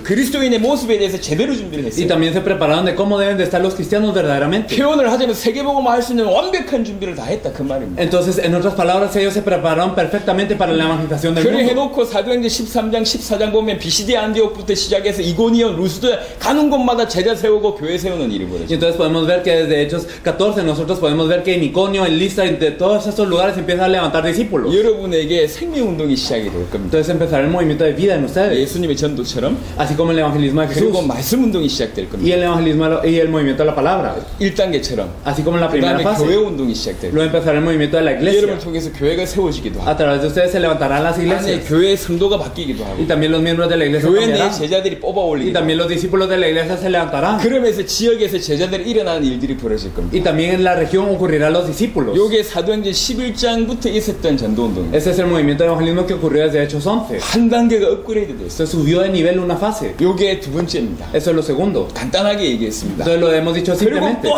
그리스도인의 모습에 대해서 제대로 준비를 Y 했어요. también se prepararon de cómo deben de estar los cristianos verdaderamente. 표현을 하자면 세계복음화 할 수 있는 완벽한 준비를 다 했다 그 말입니다. Entonces, en otras palabras, ellos se prepararon perfectamente para la evangelización del 그래 mundo. 해놓고 사도행전 13장 14장 보면 비시디 안디옥부터 시작해서 이고니온 루스드 가는 곳마다 제자 세우고 교회 세우는 일이 Y 벌어져. entonces podemos ver que desde Hechos 14 nosotros podemos ver que en Iconio, en Listra, de todos estos lugares empiezan a levantar discípulos. 여러분에게 생명운동이 시작이 될 겁니다. Entonces empezará el movimiento de vida en ustedes, 예수님의 전도처럼 así como el evangelismo de Jesús 그리고 말씀운동이 시작될 y 겁니다. el evangelismo y el movimiento de la palabra, 1단계처럼 así como en la 그 primera 다음에 fase. 교회운동이 시작될 Luego empezará el movimiento de la 겁니다. iglesia. 여러분을 통해서 교회가 세워지기도 하고 A través de ustedes se levantarán las 안에 iglesias 교회의 성도가 바뀌기도 y 하고 también los miembros de la iglesia 교회 내 cambiarán 제자들이 뽑아 y 올리기도 también 하고 los discípulos de la iglesia se levantarán 그러면서 지역에서 제자들이 일어나는 일들이 벌어질 겁니다. y también en la región ocurrirán los discípulos. 요게 사도행전 11장부터 있었던 전도운동입니다. Ese es el movimiento de evangelismo que ocurrió desde Hechos 11. 한 단계가 업그레이드 됐어요. Se subió de nivel una fase. 요게 두 번째입니다. Eso es lo segundo. 간단하게 얘기했습니다. Entonces lo hemos dicho 그리고 simplemente.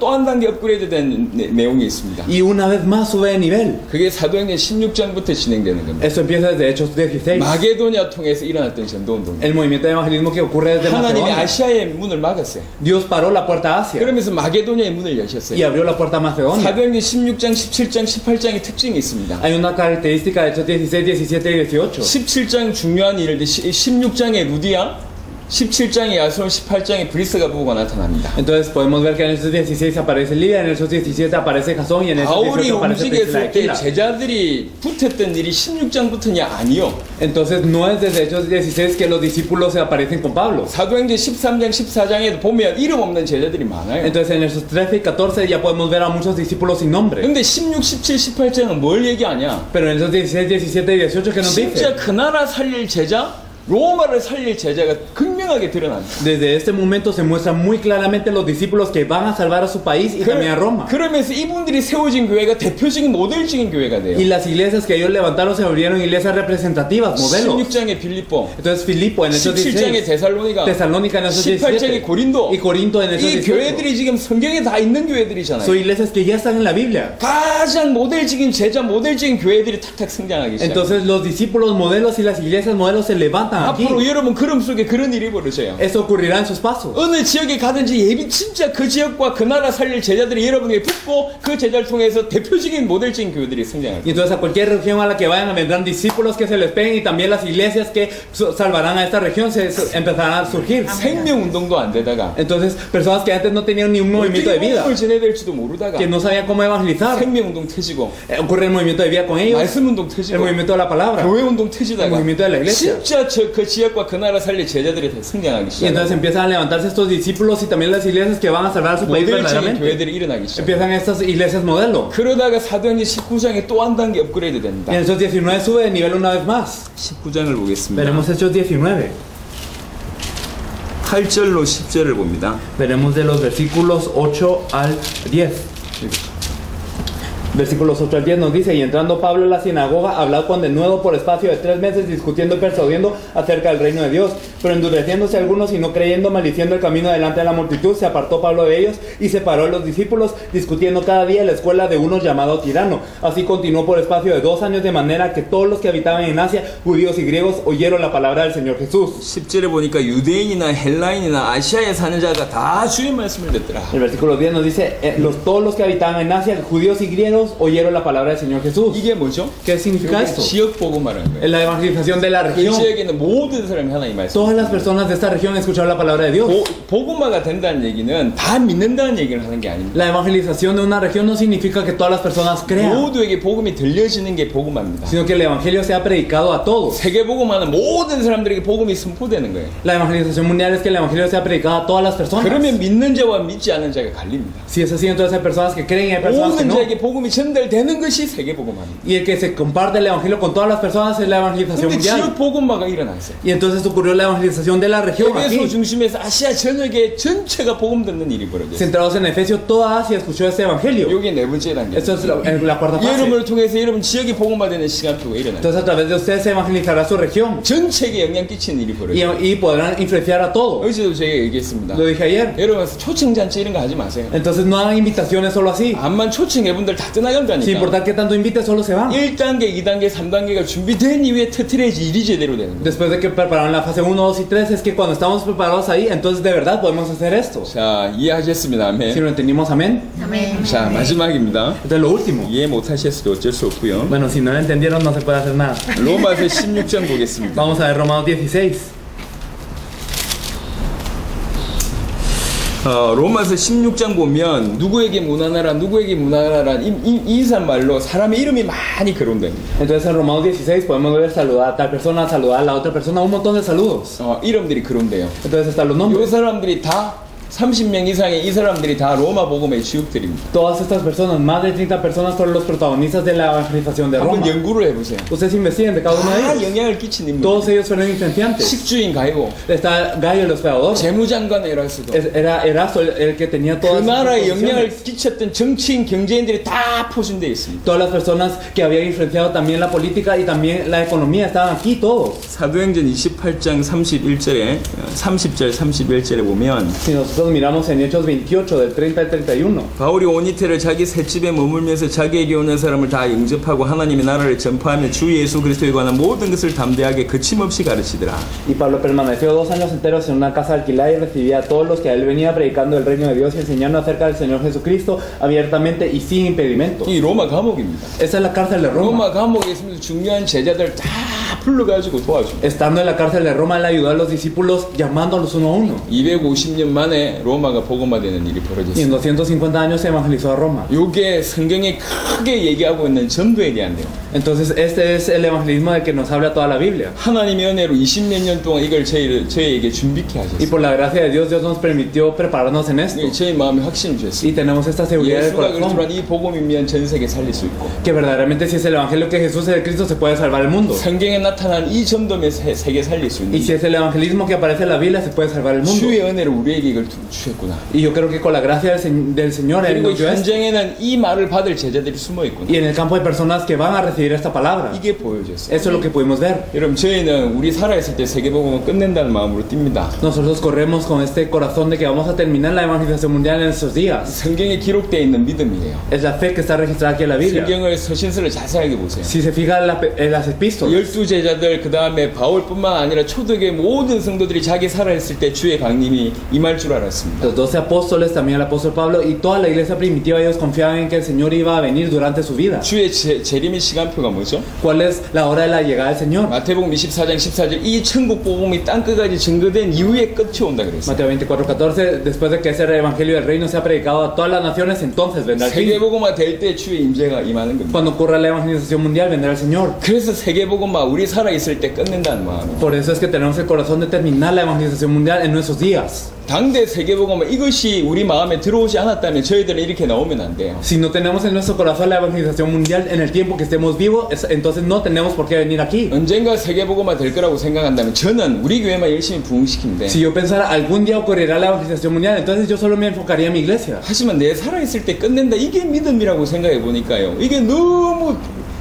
또 한 단계 업그레이드된 내용이 있습니다. Y una vez más sube de nivel. 그게 사도행전 16장부터 진행되는 겁니다. Esto empieza desde Hechos 16. 마게도냐 통해서 일어났던 전도운동입니다. El movimiento de evangelismo que ocurre desde 하나님이 Macedonia. 아시아의 문을 막았어요. Dios paró la puerta a Asia 그러면서 마게도냐의 문을 y 여셨어요. abrió la puerta a Macedonia. 사도행전 16장, 17장, 18장의 특징이 있습니다. Hay una característica de Hechos 16, 17 y 18. 17장 중요한 일인데 16장에 루디아, 17장에 야손, 18장에 브리스가 부부가 나타납니다. Entonces podemos ver que en Hechos 16 aparece Lidia, en Hechos 17 aparece Jasón y en Hechos 바울이 18 aparece Priscila y 움직였을 때 Aquila. 제자들이 붙었던 일이 16장부터냐? 아니요. Entonces no es desde Hechos 16 que los discípulos se aparecen con Pablo. 사도행전 13장, 14장에도 보면 이름 없는 제자들이 많아요. Entonces en Hechos 13 y 14 ya podemos ver a muchos discípulos sin nombre. 근데 16, 17, 18장은 뭘 얘기하냐? Pero en Hechos 16, 17 y 18 que nos 진짜 dice. 그 나라 살릴 제자, 로마를 살릴 제자가 극명하게 드러납니다. Desde este momento se muestran muy claramente los discípulos que van a salvar a su país y también a Roma. 그러면서 이분들이 세워진 교회가 대표적인 모델적인 교회가 돼요. Y las iglesias que ellos levantaron se volvieron iglesias representativas, modelos. 16장에 빌립보, Entonces Filipo en Hechos 17장에 16, 데살로니가, Tesalónica en Hechos 18장에 17 고린도. y Corinto en Hechos 이 18. 교회들이 지금 성경에 다 있는 교회들이잖아요. Son iglesias que ya están en la Biblia. 가장 모델적인 제자, 모델적인 교회들이 탁탁 성장하기 시작해요. Entonces los discípulos modelos y las iglesias modelos se levantan aquí. 앞으로 여러분 걸음 속에 그런 일이 벌어져요. Eso ocurrirá en sus pasos. 어느 지역에 가든지 예비 진짜 그 지역과 그 나라 살릴 제자들이 여러분에게 붙고 그 제자를 통해서 대표적인 모델적인 교회들이 성장할 Y 거예요. entonces a cualquier región a la que vayan vendrán discípulos que se les peguen y también las iglesias que salvarán a esta región se empezarán a surgir. 생명 운동도 안 되다가 Entonces personas que antes no tenían ni un movimiento de vida, 어떻게 지내야 될지도 모르다가 que no sabían cómo evangelizar, 생명 운동 터지고 ocurre el movimiento de vida con ellos, 말씀 운동 el 터지고 movimiento de la palabra. 교회 운동 El 터지다가 movimiento de la iglesia. 진짜 그 지역과 그 나라 살릴 제자들이 다 성장하기 Y entonces 시작해요. empiezan a levantarse estos discípulos y también las iglesias que van a salvar a su país 모델적인 verdaderamente. 교회들이 일어나기 시작해요. Empiezan estas iglesias modelo. 그러다가 사도행전 19장에 또 한 단계 업그레이드 Y 됩니다. en Hechos 19 sube de nivel una vez más. 19장을 보겠습니다. Veremos Hechos 19. 8절로 10절을 봅니다. Veremos de los versículos 8 al 10. Versículos 8 al 10 nos dice: y entrando Pablo en la sinagoga, hablaba con de nuevo por espacio de 3 meses, discutiendo y persuadiendo acerca del reino de Dios. Pero endureciéndose algunos y no creyendo, maldiciendo el camino delante de la multitud, se apartó Pablo de ellos y separó a los discípulos, discutiendo cada día en la escuela de unos llamado Tirano. Así continuó por espacio de 2 años, de manera que todos los que habitaban en Asia, judíos y griegos, oyeron la palabra del Señor Jesús. 10절에 보니까 유대인이나 헬라인이나 아시아에 사는 자가 다 주의 말씀을 듣더라. El versículo 10 nos dice: todos los que habitaban en Asia, judíos y griegos, oyeron la palabra del Señor Jesús. 이게 뭐죠? ¿Qué significa esto? 지역 복음하는 거예요. En la evangelización de la 그 región. 지역에 있는 모든 사람이 하나님 말씀. Todas las personas de esta región escucharon la palabra de Dios. 복음화가 된다는 얘기는 다 믿는다는 얘기를 하는 게 아닙니다. La evangelización de una región no significa que todas las personas crean, 모두에게 복음이 들려지는 게 복음화입니다. sino que el evangelio sea predicado a todos. 세계 복음화는 모든 사람들에게 복음이 선포되는 거예요. La evangelización mundial es que el evangelio sea predicado a todas las personas. 그러면 믿는 자와 믿지 않는 자가 갈립니다. Si es así, entonces hay personas que creen y hay personas que 모든 no. 자에게 복음이 전달되는 것이 세계 복음화입니다. Y el que se comparte el evangelio con todas las personas es la evangelización 근데 mundial. 지역 복음화가 일어났어요. Y entonces ocurrió la evangelización de la región 에베소 aquí. 중심에서 아시아 전역에 전체가 복음 듣는 일이 벌어졌어요. Centrados en Efesios, toda Asia escuchó este evangelio. 여기 네 번째 단계. Esto es la cuarta fase. 여러분을 통해서 여러분 지역이 복음화되는 시간표가 일어나요. Entonces a través de ustedes se evangelizará su región 전체에 영향 끼치는 일이 벌어져요. y podrán influenciar a todo. 어제도 제가 얘기했습니다. Lo dije ayer. 여러분 초청잔치 이런 거 하지 마세요. Entonces no hagan invitaciones solo así. 암만 초청해분들 다 떠나간다니까. Sin importar qué tanto invite, solo se van. 1단계, 2단계, 3단계가 준비된 이후에 터트려야지 일이 제대로 되는 거예요. Después de que prepararon la fase 1, 2 y 3, es que cuando estamos preparados ahí, entonces de verdad podemos hacer esto. 자, 이해하셨습니다. 아멘. Si lo entendimos, amén. Amén. 자, 마지막입니다. Entonces lo último. 이해 못하셨어도 어쩔 수 없고요. Bueno, si no lo entendieron, no se puede hacer nada. 로마서 16장 보겠습니다. Vamos a ver Romanos 16. 로마서 16장 보면 누구에게 문안하라 누구에게 문안하라 이 말로 사람의 이름이 많이 거론됩니다. Entonces en Romanos 16 podemos ver saludar a tal persona, saludar a la otra persona, un montón de saludos. 이름들이 거론돼요. Entonces están los 이 nombres. 사람들이 다 30명 이상의 이 사람들이 다 로마 복음의 지역들입니다. Todas estas personas, más de 30 personas, fueron los protagonistas de la evangelización de 한번 Roma. 연구를 해보세요. Ustedes investiguen de cada uno de 다 ellos. 영향을 끼친 인물. Todos ellos fueron influenciantes. 식주인 가이고 Está Gallo el hospedador. 재무장관 에라스도 Era Erasto el que tenía 그 todas 나라에 영향을 posiciones. 끼쳤던 정치인 경제인들이 다 포진되어 있습니다. Todas las personas que habían influenciado también la política y también la economía estaban aquí todos. 사도행전 28장 31절에 30절 31절에 보면 Si nosotros miramos en Hechos 28 del 30 al 31. 바울이 온 이태를 자기 셋집에 머물면서 자기에게 오는 사람을 다 영접하고 하나님의 나라를 전파하며 주 예수 그리스도에 관한 모든 것을 담대하게 거침없이 가르치더라. Y Pablo permaneció 2 años enteros en una casa alquilada y recibía a todos los que a él venía predicando el reino de Dios y enseñando acerca del Señor Jesucristo abiertamente y sin impedimento. 이 로마 감옥입니다. Esa es la cárcel de Roma. 로마 감옥에 있으면서 중요한 제자들 다 불러가지고 도와줍니다. Estando en la cárcel de Roma, él ayudó a los discípulos llamándolos uno a uno. 250년 만에 로마가 복음화되는 일이 Y en 벌어졌습니다. 250 años se evangelizó a Roma. 이게 성경에 크게 얘기하고 있는 전도에 대한 내용. Entonces este es el evangelismo de que nos habla toda la Biblia. 하나님의 은혜로 20몇 년 동안 이걸 저희에게 준비케 Y 하셨어요. por la gracia de Dios, Dios nos permitió prepararnos en esto. 저희 마음에 확신을 주셨어요. Y tenemos esta seguridad del 예수가 corazón. 그리스도란 이 복음이면 전 세계 살릴 수 있고 Que verdaderamente si es el evangelio que Jesús es el Cristo, se puede salvar el mundo. 성경에 나타난 이 전도면 세계 살릴 수 Y 있는 si es el evangelismo que aparece en la Biblia, se puede salvar el mundo. 주의 은혜로 우리에게 이걸 주셨구나. Y yo creo que con la gracia del Señor, Él 그리고 nos dio esto. 현장에는 이 말을 받을 제자들이 숨어 있구나. Y en el campo hay personas que van a recibir esta palabra. 이게 보여졌어요. Eso es lo que pudimos ver. 여러분 저희는 우리 살아있을 때 세계복음을 끝낸다는 마음으로 뜁니다. Nosotros corremos con este corazón de que vamos a terminar la evangelización mundial en estos días. 성경에 기록되어 있는 믿음이에요. Es la fe que está registrada aquí en la Biblia. 성경을 서신서를 자세하게 보세요. Si se fija en las epístolas, 12제자들 그 다음에 바울뿐만 아니라 초대교회 모든 성도들이 자기 살아있을 때 주의 강림이 임할 줄 알았습니다. los 12 apóstoles, también el apóstol Pablo y toda la iglesia primitiva, ellos confiaban en que el Señor iba a venir durante su vida. 주의 재림의 시간표가 뭐죠? ¿Cuál es la hora de la llegada del Señor? 마태복음 24장 14절 이 천국 복음이 땅끝까지 증거된 이후에 끝이 온다 그랬어요. Mateo 24:14, después de que ese evangelio del reino sea predicado a todas las naciones, entonces vendrá el fin. 세계복음화 될 때 주의 임재가 임하는 겁니다. Cuando ocurra la evangelización mundial, vendrá el Señor. 그래서 세계복음화 우리 살아있을 때 끝낸다는 마음이에요. Por eso es que tenemos el corazón de terminar la evangelización mundial en nuestros días. 당대 세계복음화 이것이 우리 마음에 들어오지 않았다면 저희들은 이렇게 나오면 안 돼요. Si no tenemos en nuestro corazón la evangelización mundial en el tiempo que estemos vivos, entonces no tenemos por qué venir aquí. 언젠가 세계복음화 될 거라고 생각한다면 저는 우리 교회만 열심히 부흥시키는데 Si yo pensara algún día ocurrirá la evangelización mundial, entonces yo solo me enfocaría en mi iglesia. 하지만 내 살아있을 때 끝낸다 이게 믿음이라고 생각해 보니까요 이게 너무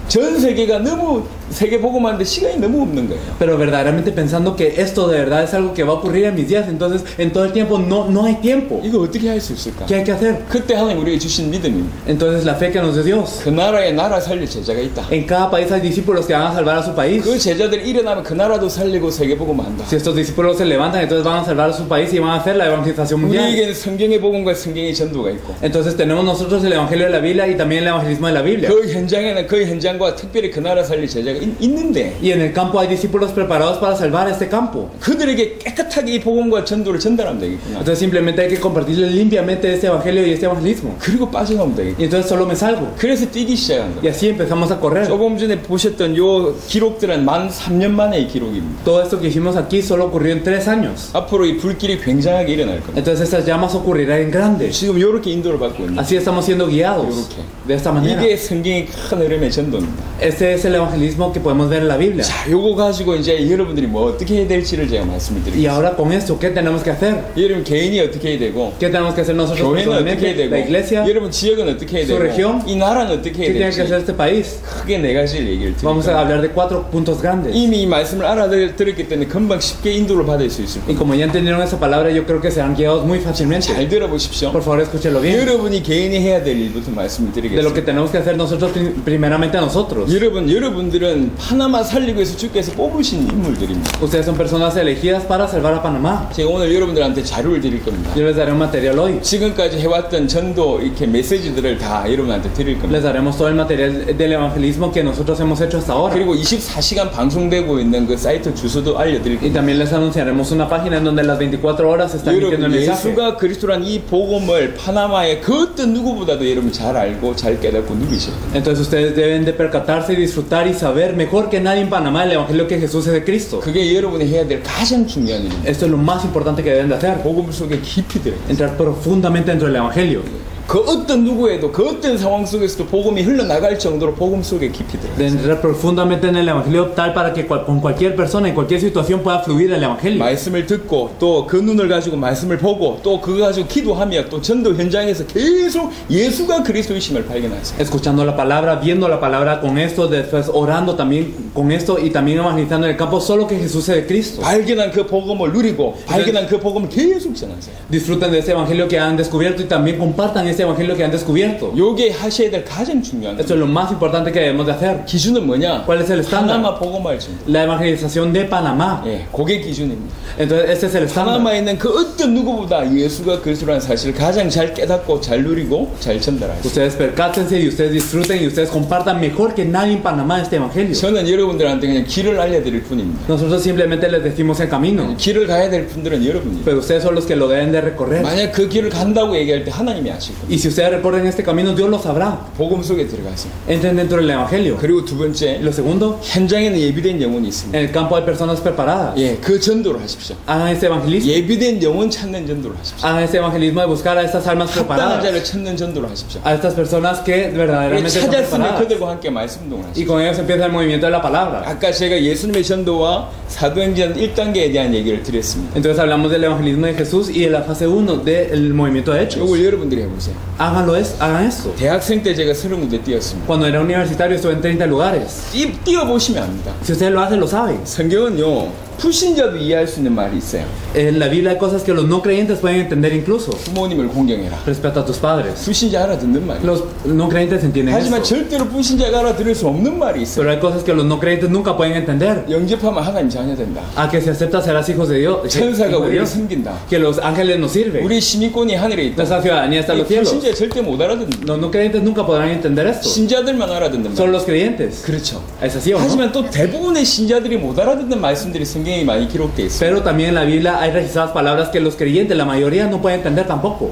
전 세계가 너무 세계복음화하는데 시간이 너무 없는 거예요. Pero verdaderamente pensando que esto de verdad es algo que va a ocurrir en mis días, entonces en todo el tiempo no hay tiempo. 이거 어떻게 할 수 있을까? ¿Qué hay que hacer? 그때 하나님 우리에게 주신 믿음입니다. Entonces la fe que nos dio Dios. 그 나라에 나라 살릴 제자가 있다. En cada país hay discípulos que van a salvar a su país. 그 제자들이 일어나면 그 나라도 살리고 세계복음화한다. Si estos discípulos se levantan, entonces van a salvar a su país y van a hacer la evangelización mundial. 우리에게는 성경의 복음과 성경의 전도가 있고 Entonces tenemos nosotros el evangelio de la Biblia y también el evangelismo de la Biblia. 그 현장에는 그 현장과 특별히 그 나라 살릴 제자가 있는데 Y en el campo hay discípulos preparados para salvar este campo. 그들에게 깨끗하게 이 복음과 전도를 전달하면 되겠구나. Entonces simplemente hay que compartirles limpiamente este evangelio y este evangelismo. 그리고 빠져나오면 되겠구나. Y entonces solo me salgo. 그래서 뛰기 시작한 Y 거예요. así empezamos a correr. 조금 전에 보셨던 요 기록들은 만 3년 만의 기록입니다. Todo esto que hicimos aquí solo ocurrió en 3 años. 앞으로 이 불길이 굉장하게 일어날 겁니다. Entonces estas llamas ocurrirán en grande. 지금 이렇게 인도를 받고 있는 Así estamos siendo guiados. 이렇게. De esta manera. 이게 성경의 큰 흐름의 전도입니다. Este es el evangelismo mismo que podemos ver en la Biblia. 자, 요거 가지고 이제 여러분들이 뭐 어떻게 해야 될지를 제가 말씀을 Y 드리겠습니다. ahora con esto, ¿qué tenemos que hacer? 여러분 개인이 어떻게 해야 되고, ¿Qué tenemos que hacer nosotros 교회는 어떻게 해야 personalmente? 되고, La iglesia, 여러분 지역은 어떻게 해야 su 되고, región, 이 나라는 어떻게 ¿qué 해야 tiene que hacer 될지 este país? 크게 네 가지를 얘기를 Vamos a 드립니다. hablar de 4 puntos grandes. 이미 이 말씀을 알아들었기 때문에 금방 쉽게 인도를 받을 수 있을 Y 겁니다. como ya entendieron esa palabra, yo creo que serán guiados muy fácilmente. 잘 들어보십시오. Por favor, escúchelo bien. 여러분이 개인이 해야 될 일부터 말씀을 De lo que 드리겠습니다. tenemos que hacer nosotros primeramente a nosotros. 여러분들은 파나마 살리기 위해서 주께서 뽑으신 인물들입니다. Ustedes son personas elegidas para salvar a Panamá. 제가 오늘 여러분들한테 자료를 드릴 겁니다. Yo les daré un material hoy. 지금까지 해왔던 전도 이렇게 메시지들을 다 여러분한테 드릴 겁니다. Les daremos todo el material del evangelismo que nosotros hemos hecho hasta ahora. 그리고 24시간 방송되고 있는 그 사이트 주소도 알려드릴 Y 겁니다. también les anunciaremos una página en donde las 24 horas se está emitiendo el 여러분 mensaje. 예수가 그리스도란 이 복음을 파나마의 그 어떤 누구보다도 여러분 잘 알고 잘 깨닫고 누리셔야 돼요. Entonces ustedes deben de percatarse y disfrutar y saber mejor que nadie en Panamá el evangelio que Jesús es de Cristo. 그게 여러분이 해야 될 가장 중요한 일입니다. Esto es lo más importante que deben de hacer. 복음 속에 깊이 들어요. Entrar profundamente dentro del evangelio. 그 어떤 누구에도 그 어떤 상황 속에서도 복음이 흘러나갈 정도로 복음 속에 깊이 들어요. De entrar profundamente en el evangelio tal para que con cualquier persona en cualquier situación pueda fluir el evangelio. 말씀을 듣고 또 그 눈을 가지고 말씀을 보고 또 그거 가지고 기도하며 또 전도 현장에서 계속 예수가 그리스도이심을 발견하세요. Escuchando la palabra, viendo la palabra con esto, después orando también con esto y también evangelizando en el campo solo que Jesús es de Cristo. 발견한 그 복음을 누리고 발견한 그 복음을 계속 전하세요. Disfruten de ese evangelio que han descubierto y también compartan ese evangelio que han descubierto. 요게 하셔야 될 가장 중요한 Esto es lo más importante que debemos de hacer. 기준은 뭐냐? ¿Cuál es el estándar? 파나마 복음할 준. La evangelización de Panamá. 예, 그게 기준입니다. Entonces este es el estándar. 파나마에 있는 그 어떤 누구보다 예수가 그리스도라는 사실을 가장 잘 깨닫고 잘 누리고 잘 전달하세요. Ustedes percátense y ustedes disfruten y ustedes compartan mejor que nadie en Panamá este evangelio. 저는 여러분들한테 그냥 길을 알려드릴 뿐입니다. Nosotros simplemente les decimos el camino, 길을 가야 될 분들은 여러분이에요. pero ustedes son los que lo deben de recorrer. 만약 그 길을 간다고 얘기할 때 하나님이 아실 겁니다. Y si ustedes recorren este camino, Dios lo sabrá. 복음 속에 들어가세요. Entren dentro del evangelio. 그리고 두 번째, Y lo segundo, 현장에는 예비된 영혼이 있습니다. en el campo hay personas preparadas. 예, 그 전도를 하십시오. Hagan este evangelismo. 예비된 영혼 찾는 전도를 하십시오. Hagan este evangelismo de buscar a estas almas 합당한 preparadas. 자를 찾는 전도를 하십시오. A estas personas que 예, verdaderamente son 찾았으면 preparadas. 그들과 함께 말씀동을 Y 하십시오. con ellos empieza el movimiento de la palabra. 아까 제가 예수님의 전도와 사도행전 1단계에 대한 얘기를 드렸습니다. Entonces hablamos del evangelismo de Jesús y de la fase 1 del movimiento de hechos. 이걸 여러분들이 해보세요. Hagan esto. 대학생 때 제가 30군데 뛰었습니다. Cuando era universitario estuve en 30 lugares. 뛰어보시면 압니다. Si ustedes lo hacen, lo saben. 성경은요, 불신자도 이해할 수 있는 말이 있어요. En la Biblia hay cosas que los no creyentes pueden entender incluso. 부모님을 공경해라. Respeta a tus padres. 불신자 알아듣는 말이에요. Los no creyentes entienden 하지만 eso. 절대로 불신자가 알아들을 수 없는 말이 있어요. Pero hay cosas que los no creyentes nunca pueden entender. 영접하면 하나님 자녀 된다. A que si aceptas serás hijos de Dios. 천사가 hijo de 우리를 Dios. 섬긴다. Que los ángeles nos sirven. 우리 시민권이 하늘에 있다. Nuestra ciudadanía está en los cielos. 불신자 절대 못 알아듣는다. Los no creyentes nunca podrán entender esto. 신자들만 알아듣는 Son 말. los creyentes. 그렇죠. ¿Es así o no? 하지만 또 대부분의 신자들이 못 알아듣는 말씀들이 성경에 많이 기록되어 있어요. Pero también en la Biblia hay registradas palabras que los creyentes, la mayoría, no pueden entender tampoco.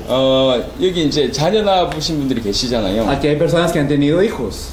여기 이제 자녀 낳아보신 분들이 계시잖아요. Aquí hay personas que han tenido hijos.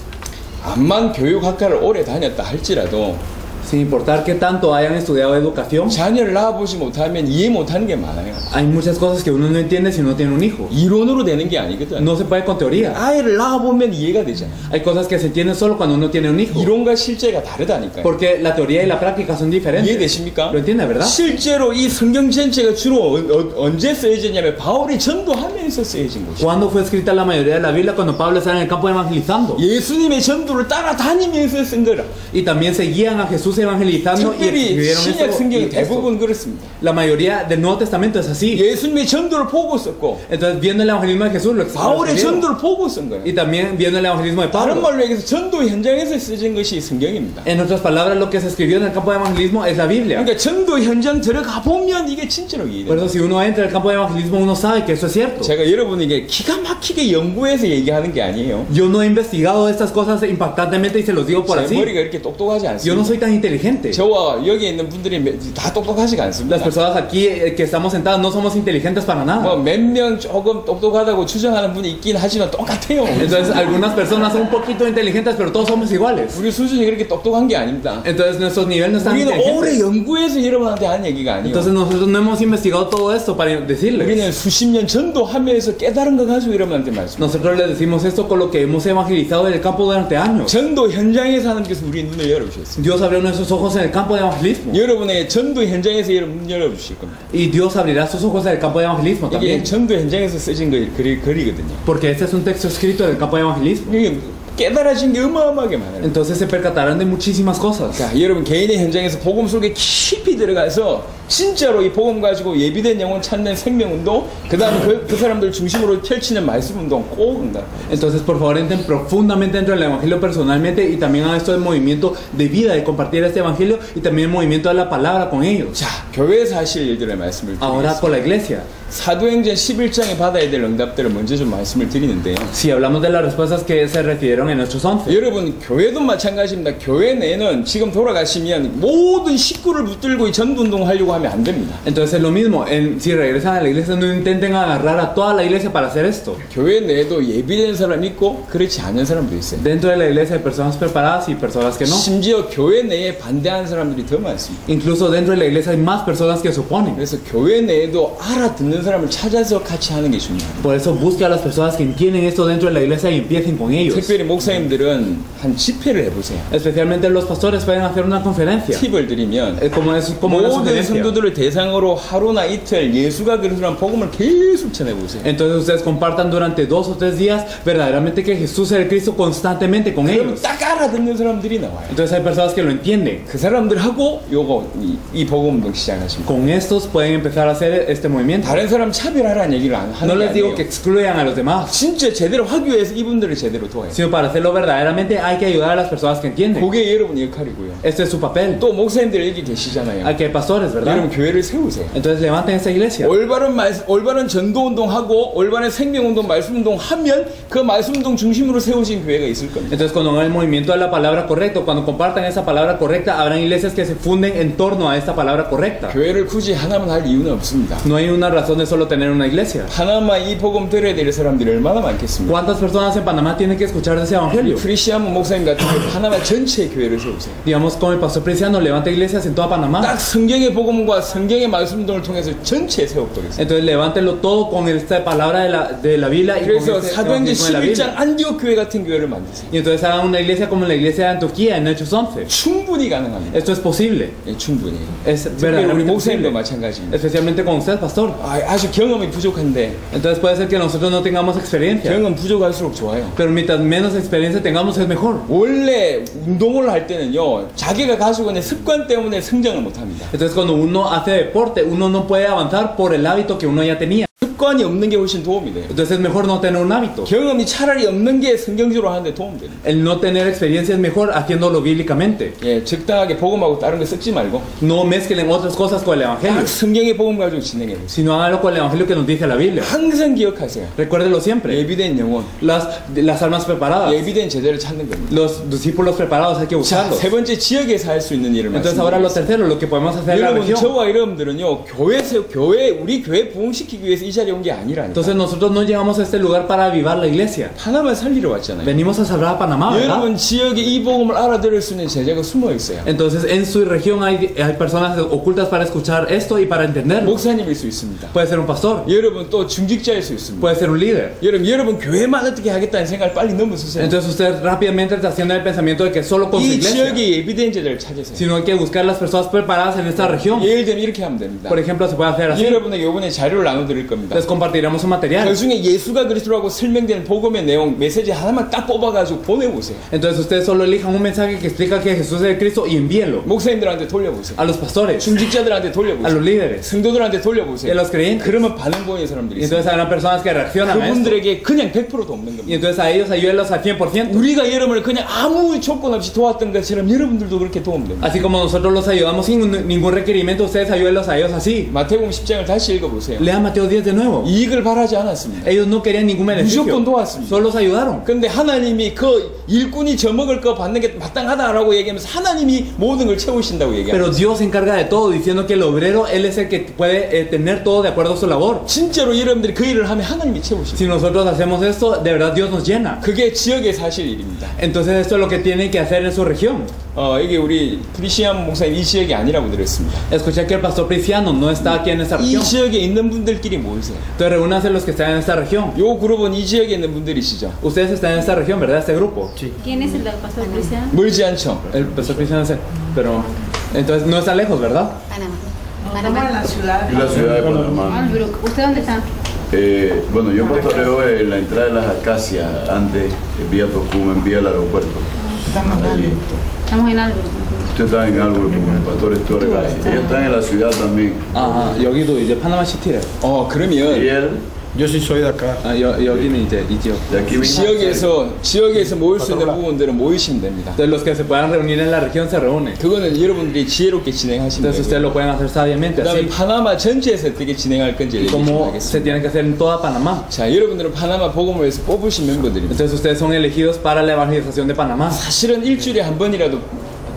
암만 교육학과를 오래 다녔다 할지라도 Sin importar qué tanto hayan estudiado educación, 자녀를 낳아보지 못하면 이해 못하는 게 많아요. hay muchas cosas que uno no entiende si no tiene un hijo. 이론으로 되는 게 아니거든. No se puede con teoría. 아이를 낳아보면 이해가 되잖아. Hay cosas que se entienden solo cuando uno tiene un hijo. 이론과 실제가 다르다니까요. Porque la teoría y la práctica son diferentes. 이해되십니까? ¿Lo entiende, verdad? 실제로 이 성경 전체가 주로 언제 쓰여졌냐면 바울이 전도하면서 쓰여진 것이죠. ¿Cuándo fue escrita la mayoría de la Biblia? Cuando Pablo estaba en el campo evangelizando. 예수님의 전도를 따라다니면서 쓴 거라. Y también seguían a Jesús evangelizando y 특별히 escribieron 신약 성경이 esto. 대부분 그렇습니다. La mayoría del Nuevo Testamento es así. 예수님의 전도를 보고 썼고 Entonces, viendo el evangelismo de Jesús, lo 바울의 escribieron. 전도를 보고 쓴 거예요. Y también viendo el evangelismo de 다른 Pablo. 말로 얘기해서 전도 현장에서 쓰여진 것이 성경입니다. En otras palabras, lo que se escribió en el campo de evangelismo es la Biblia. 그러니까 전도 현장 들어가 보면 이게 진짜로 Por 이해돼요. eso, si uno entra al campo de evangelismo, uno sabe que eso es cierto. 제가 여러분에게 기가 막히게 연구해서 얘기하는 게 아니에요. Yo no he investigado estas cosas impactantemente y se los digo por 제 así. 머리가 이렇게 똑똑하지 Yo no 않습니다. soy tan inteligentes. 저와 여기 있는 분들이 다 똑똑하지가 않습니다. Las personas aquí que estamos sentadas no somos inteligentes para nada. 뭐 몇 명 조금 똑똑하다고 추정하는 분이 있긴 하지만 똑같아요. Entonces algunas personas son un poquito inteligentes, pero todos somos iguales. 우리 수준이 그렇게 똑똑한 게 아닙니다. Entonces nuestros niveles no están 우리는 오래 inteligentes. 연구해서 여러분한테 하는 얘기가 아니에요. Entonces nosotros no hemos investigado todo esto para decirles. 우리는 수십 년 전도하면서 깨달은 거 가지고 여러분한테 말씀. Nosotros les decimos esto con lo que hemos evangelizado en el campo durante años. 전도 현장에서 하나님께서 우리의 눈을 열어주셨습니다. Dios abrió nuestros ojos en el campo de evangelismo. 여러분의 전도 현장에서 여러분 눈 열어주실 겁니다. Y Dios abrirá sus ojos en el campo de evangelismo 이게 también. 전도 현장에서 쓰진 글이거든요. Porque este es un texto escrito en el campo de evangelismo. 이게 깨달아진 게 어마어마하게 많아요. Entonces se percatarán de muchísimas cosas. 자, 여러분 개인의 현장에서 복음 속에 깊이 들어가서 진짜로 이 복음 가지고 예비된 영혼 찾는 생명운동, 그 다음에 그 사람들 중심으로 펼치는 말씀운동 꼭 한다. Entonces, por favor, entren profundamente dentro del evangelio personalmente y también hagan esto del movimiento de vida, de compartir este evangelio y también el movimiento de la palabra con ellos. 자, 교회에서 하실 일들의 말씀을 Ahora 드리겠습니다. con la iglesia. 사도행전 11장에 받아야 될 응답들을 먼저 좀 말씀을 드리는데요. Si hablamos de las respuestas que se recibieron en Hechos 11. 여러분 교회도 마찬가지입니다. 교회 내에는 지금 돌아가시면 모든 식구를 붙들고 이 전도운동 하려고 하면 안 됩니다. Entonces es lo mismo, si regresan a la iglesia no intenten agarrar a toda la iglesia para hacer esto. 교회 내에도 예비된 사람 있고 그렇지 않은 사람도 있어요. Dentro de la iglesia hay personas preparadas y personas que no. 심지어 교회 내에 반대하는 사람들이 더 많습니다. Incluso dentro de la iglesia hay más personas que se oponen. 그래서 교회 내에도 알아듣는 사람을 찾아서 같이 하는 게 중요합니다. Por eso busque a las personas que entienden esto dentro de la iglesia y empiecen con ellos. 특별히 목사님들은 한 집회를 해보세요. Especialmente los pastores pueden hacer una conferencia. 팁을 드리면 Como una 모든 sugerencia. 성도들을 대상으로 하루나 이틀 예수가 그리스도란 복음을 계속 전해보세요. Entonces ustedes compartan durante 2 o 3 días verdaderamente que Jesús es el Cristo constantemente con 그럼 ellos. 딱 알아듣는 사람들이 나와요. Entonces hay personas que lo entienden. 그 사람들하고 요거 이 복음운동 시작하십니다. Con estos pueden empezar a hacer este movimiento. 다른 사람 차별하라는 얘기를 안 No 하는 게 les digo 아니에요. que excluyan a los demás, 진짜 제대로 하기 위해서 이분들을 제대로 도와요. sino para hacerlo verdaderamente hay que ayudar a las personas que entienden. 그게 여러분의 역할이고요. Este es su papel. 또 목사님들 여기 계시잖아요. Aquí hay pastores, 여러분 ¿verdad? 교회를 세우세요. Entonces levanten esta iglesia. 올바른 전도운동하고 올바른 생명운동, 말씀운동 하면 그 말씀운동 중심으로 세워진 교회가 있을 겁니다. Entonces cuando hagan el movimiento de la palabra correcta, cuando compartan esa palabra correcta, habrán iglesias que se funden en torno a esta palabra correcta. 교회를 굳이 하나만 할 이유는 없습니다. No hay una razón de solo tener una iglesia. 하나만 이 복음 들어야 될 사람들이 얼마나 많겠습니까? ¿Cuántas personas en Panamá tienen que escuchar ese evangelio? 프리시아문 목사님 같은 경우 하나만 전체 교회를 세우세요. Digamos como el pastor Preciano levanta iglesias en toda Panamá. 딱 성경의 복음과 성경의 말씀운동을 통해서 전체 세워버리겠습니다. Entonces levántelo todo con esta palabra de la Biblia y con 그래서 este 사도행전 evangelismo de la 11장 Biblia. 안디옥 교회 같은 교회를 만드세요. Y entonces hagan una iglesia como la iglesia de Antioquía en Hechos 11. 충분히 가능합니다. Esto es posible. 예, 충분히. Es 특별히 우리 verdaderamente 목사님도 posible. 마찬가지입니다. Especialmente con usted, pastor. 아주 경험이 부족한데 Entonces puede ser que nosotros no tengamos experiencia. 경험 부족할수록 좋아요. Pero mientras menos experiencia tengamos es mejor. 원래 운동을 할 때는요 자기가 가지고 있는 습관 때문에 성장을 못합니다. Entonces cuando uno hace deporte, uno no puede avanzar por el hábito que uno ya tenía. 습관이 없는 게 훨씬 도움이 돼요. Entonces es mejor no tener un hábito. 경험이 차라리 없는 게 성경적으로 하는데 도움 됩니다. El no tener experiencia es mejor haciéndolo bíblicamente. 예, 적당하게 복음하고 다른 거 섞지 말고 No mezclen otras cosas con el evangelio, 딱 성경의 복음 가지고 진행해 보세요. sino háganlo con el evangelio que nos dice la Biblia. 항상 기억하세요. Recuérdelo siempre. 예비된 영혼, Las almas preparadas, 예비된 제자를 찾는 겁니다. los discípulos preparados hay que 자, buscarlos. 세 번째 지역에서 할 수 있는 일을 Entonces ahora lo 말씀드리겠습니다. tercero, lo que podemos hacer en la 여러분 región. 저와 여러분들은요 우리 교회 부흥시키기 위해서 이 자리에 온 게 아니라니까. Entonces nosotros no llegamos a este lugar para avivar la iglesia. 하나만 살리러 왔잖아요. Venimos a salvar a Panamá, ¿verdad? 여러분 지역에 이 복음을 알아들을 수 있는 제자가 숨어 있어요. Entonces en su región hay personas ocultas para escuchar esto y para entenderlo. 목사님일 수 있습니다. Puede ser un pastor, 여러분 또 중직자일 수 있습니다. puede ser un líder. 여러분 교회만 어떻게 하겠다는 생각을 빨리 넘어서세요. Entonces usted rápidamente está haciendo el pensamiento de que solo con su 이 iglesia, 지역에 예비된 제자를 찾으세요. sino hay que buscar las personas preparadas en esta región. 예를 들면 이렇게 하면 됩니다. Por ejemplo, se puede hacer así. 여러분에게 이번에 자료를 나눠드릴 겁니다. Les compartiremos un material. 그 중에 예수가 그리스도라고 설명되는 복음의 내용 메시지 하나만 딱 뽑아가지고 보내보세요. Entonces ustedes solo elijan un mensaje que explica que Jesús es el Cristo y envíenlo 목사님들한테 돌려보세요. a los pastores, 중직자들한테 a los 돌려보세요. líderes 성도들한테 y a 돌려보세요. los creyentes. 그러면 반응 보이는 사람들이 Y 있어요. entonces habrán personas que reaccionan a esto. 그분들에게 그냥 100% 돕는 Y 겁니다. entonces a ellos ayúdenlos al 100%. 우리가 여러분을 그냥 아무 조건 없이 도왔던 것처럼 여러분들도 그렇게 도우면 됩니다. Así como nosotros los ayudamos sin ningún requerimiento, ustedes ayúdenlos a ellos así. 마태복음 10장을 다시 읽어보세요. Lean Mateo 10 de nuevo. 이익을 바라지 않았습니다. Ellos no querían ningún beneficio. 무조건 도왔습니다. Solo los ayudaron. 근데 하나님이 그 일꾼이 져먹을 거 받는 게 마땅하다라고 얘기하면서 하나님이 모든 걸 채우신다고 Pero 얘기합니다. Dios se encarga de todo, diciendo que el obrero, él es el que puede tener todo de acuerdo a su labor. 진짜로 여러분들이 그 일을 하면 하나님이 채우십니다. Si nosotros hacemos esto, de verdad Dios nos llena. 그게 지역의 사실 일입니다. Entonces esto es lo que tienen que hacer en su región. 이게 우리 프리시안 목사님 이 지역이 아니라고 들었습니다. Escuché que el pastor Priciano no está aquí en esta 이 región. 지역에 있는 분들끼리 모이세요. Entonces reúnanse los que están en esta región. 요 그룹은 이 지역에 있는 분들이시죠. Ustedes están en esta región, ¿verdad? Este grupo. ¿Quién es el pastor Cristiano? 멀지 않죠. El pastor Priciano es él. Pero entonces no está lejos, ¿verdad? Panamá. Estamos en la ciudad. Y la ciudad de Panamá. Albrook. ¿Usted dónde está? Bueno, yo pastoreo en la entrada de las Acacias, antes, vía Tocumen, vía el aeropuerto. Estamos Allí. Estamos en Albrook. Usted está en algo, el pastor Torres. Ellos están en la ciudad también. 아, 여기도 이제 파나마 시티래. Y 그러면 él, Yo sí soy de acá. 아, 여기는 이제 이 지역. de aquí mismo. 지역에서 모일 수 있는 부분들은 모이시면 됩니다. Entonces los que se puedan reunir en la región se reúnen. 그거는 여러분들이 지혜롭게 진행하시면 Entonces ustedes 되고요. lo pueden hacer sabiamente, 그다음에 así 파나마 전체에서 어떻게 진행할 건지 얘기 좀 como se 하겠습니다. tiene que hacer en toda Panamá. 자, 여러분들은 파나마 복음을 위해서 뽑으신 멤버들입니다. Entonces ustedes son elegidos para la evangelización de Panamá. 사실은 일주일에 한 번이라도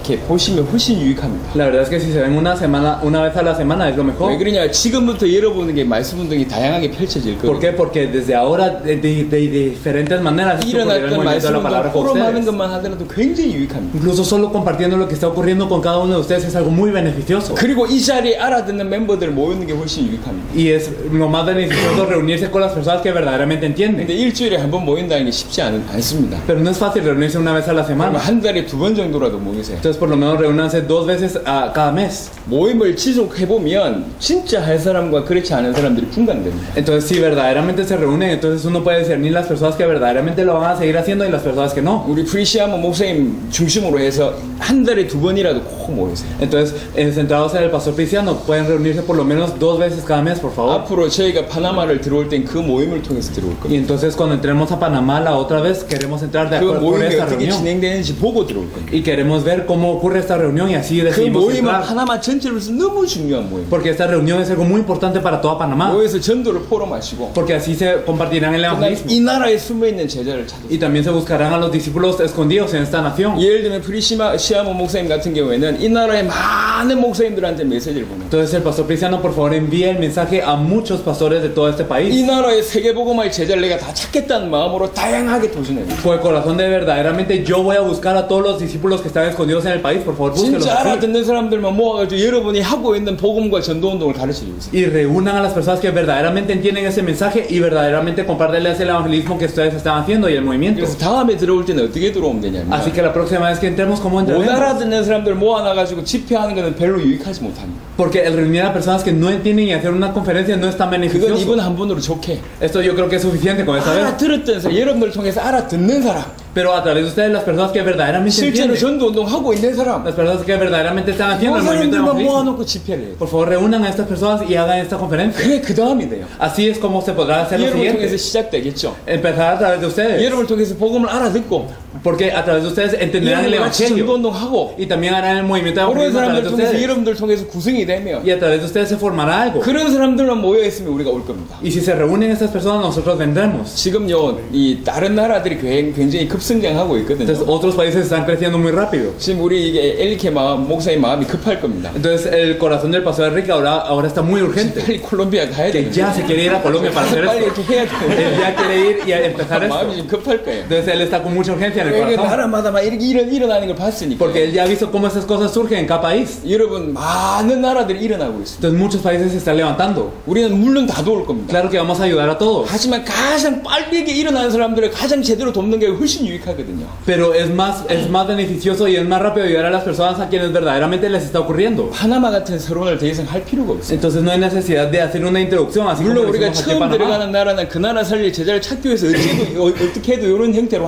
이렇게 보시면 훨씬 유익합니다. La verdad es que si se ven una vez a la semana es lo 왜 mejor. 그러냐? 지금부터 여러분에게 말씀 운동이 다양하게 펼쳐질 ¿Por 거예요. qué? Porque desde ahora de diferentes maneras esto ocurrirá el 일어났던 movimiento de 말씀 la 운동 palabra con 포럼하는 ustedes. 것만 하더라도 굉장히 유익합니다. Incluso solo compartiendo lo que está ocurriendo con cada uno de ustedes es algo muy beneficioso. 그리고 이 자리에 알아듣는 멤버들 모이는 게 훨씬 유익합니다. Y es lo más beneficioso reunirse con las personas que verdaderamente 근데 entienden. 일주일에 한 번 모인다는 게 쉽지 않습니다. Pero no es fácil reunirse una vez a la 그러면 semana. 한 달에 2번 정도라도 모이세요. Entonces por lo menos reúnanse 2 veces cada mes. 모임을 지속해보면 진짜 할 사람과 그렇지 않은 사람들이 분간됩니다. Entonces si verdaderamente se reúnen, entonces uno puede discernir las personas que verdaderamente lo van a seguir haciendo y las personas que no. 우리 프리시아모 목사님 중심으로 해서 한 달에 2번이라도 꼭 모이세요. Entonces, centrados en el pastor Priciano, pueden reunirse por lo menos 2 veces cada mes, por favor. 앞으로 저희가 파나마를 들어올 땐 그 모임을 통해서 들어올 Y 겁니다. entonces cuando entremos a Panamá la otra vez, queremos entrar de 그 acuerdo con 모임이 esta 어떻게 reunión. 진행되는지 보고 들어올 겁니다. Y queremos ver cómo ocurre esta reunión y así 그 decidimos 모임은 entrar. 파나마 전체로서 너무 중요한 모임. Porque esta reunión es algo muy importante para toda Panamá. 모여서 전도를 포럼하시고 Porque así se compartirán el 그다음에 evangelismo. 이 나라에 숨어있는 제자를 찾으세요. Y también se buscarán a los discípulos escondidos en esta nación. 예를 들면 프리시아모 목사님 같은 경우에는 이 나라의 많은 목사님들한테 메시지를 보냅니다. Entonces el pastor Priciano, por favor, envíe el mensaje a muchos pastores de todo este 이 país. 나라의 세계복음화의 제자를 내가 다 찾겠다는 마음으로 다양하게 도전해요. Con el corazón de verdaderamente yo voy a buscar a todos los discípulos que están escondidos en el país. Por favor, búsquenlos. 진짜 así. 알아듣는 사람들만 모아가지고 여러분이 하고 있는 복음과 전도운동을 가르치려고 있어요. Y reúnan a las personas que verdaderamente entienden ese mensaje y verdaderamente compártanles el evangelismo que ustedes están haciendo y el movimiento. 그래서 다음에 들어올 때는 어떻게 들어오면 되냐면 Así que la próxima vez que entremos, ¿cómo 못 entraremos? 알아듣는 사람들 모아놔가지고 집회하는 것은 별로 유익하지 못합니다. Porque el reunir a personas que no entienden y hacer una conferencia no es tan 그건 beneficioso. 이번 한 번으로 좋게 Esto yo creo que es suficiente con esta vez. 알아들었던 사람, 여러분들 통해서 알아듣는 사람, Pero a través de ustedes, las personas que verdaderamente 실제로 entienden, 전도운동 하고 있는 사람, las personas que verdaderamente están 그 haciendo el movimiento de 사람들만 evangelismo, 모아놓고 집회를 해요. por favor reúnan a estas personas y hagan esta conferencia. 그래 그 다음이 돼요. Así es como se podrá hacer lo 여러분을 통해서 siguiente. 시작되겠죠. Empezar a través de ustedes. 여러분을 통해서 복음을 알아듣고 Porque a través de ustedes entenderán el 여러분들 같이 evangelio. 전도운동 하고 Y también harán el movimiento de 모르는 evangelismo a través 사람들 de 통해서 ustedes. 여러분들 통해서 구성이 되면 Y a través de ustedes se formará algo. 그런 사람들만 모여 있으면 우리가 올 겁니다. Y si se reúnen estas personas, nosotros vendremos. 지금요 이 다른 나라들이 굉장히 급성장하고 있거든요. Entonces otros países están creciendo muy rápido. 지금 우리 이게 엘리케 목사님 마음이 급할 겁니다. Entonces el corazón del pastor Enrique ahora está muy urgente. 빨리 콜롬비아 가야 Que 돼. ya se quiere ir a Colombia para hacer 빨리 esto. 이렇게 해야 Él 돼. ya quiere ir y a empezar 마음이 esto. 좀 급할 거예요. Entonces él está con mucha urgencia en el 이게 corazón. 나라마다 막 이렇게 일어나는 걸 봤으니까. Porque él ya ha visto cómo esas cosas surgen en cada país. 여러분 많은 나라들이 일어나고 있습니다. Entonces muchos países se están levantando. 우리는 물론 다 도울 겁니다. Claro que vamos a ayudar a todos. 하지만 가장 빠르게 일어나는 사람들을 가장 제대로 돕는 게 훨씬 유익하거든요. Pero es más beneficioso y es más rápido ayudar a las personas a quienes verdaderamente les está ocurriendo. 파나마 같은 서론을 더 이상 할 필요가 없어요. Entonces no hay necesidad de hacer una introducción así como 물론 lo 우리가 hicimos aquí en 처음 Panamá. 들어가는 나라는 그 나라 살릴 제자를 찾기 위해서 어떻게 해도 이런 형태로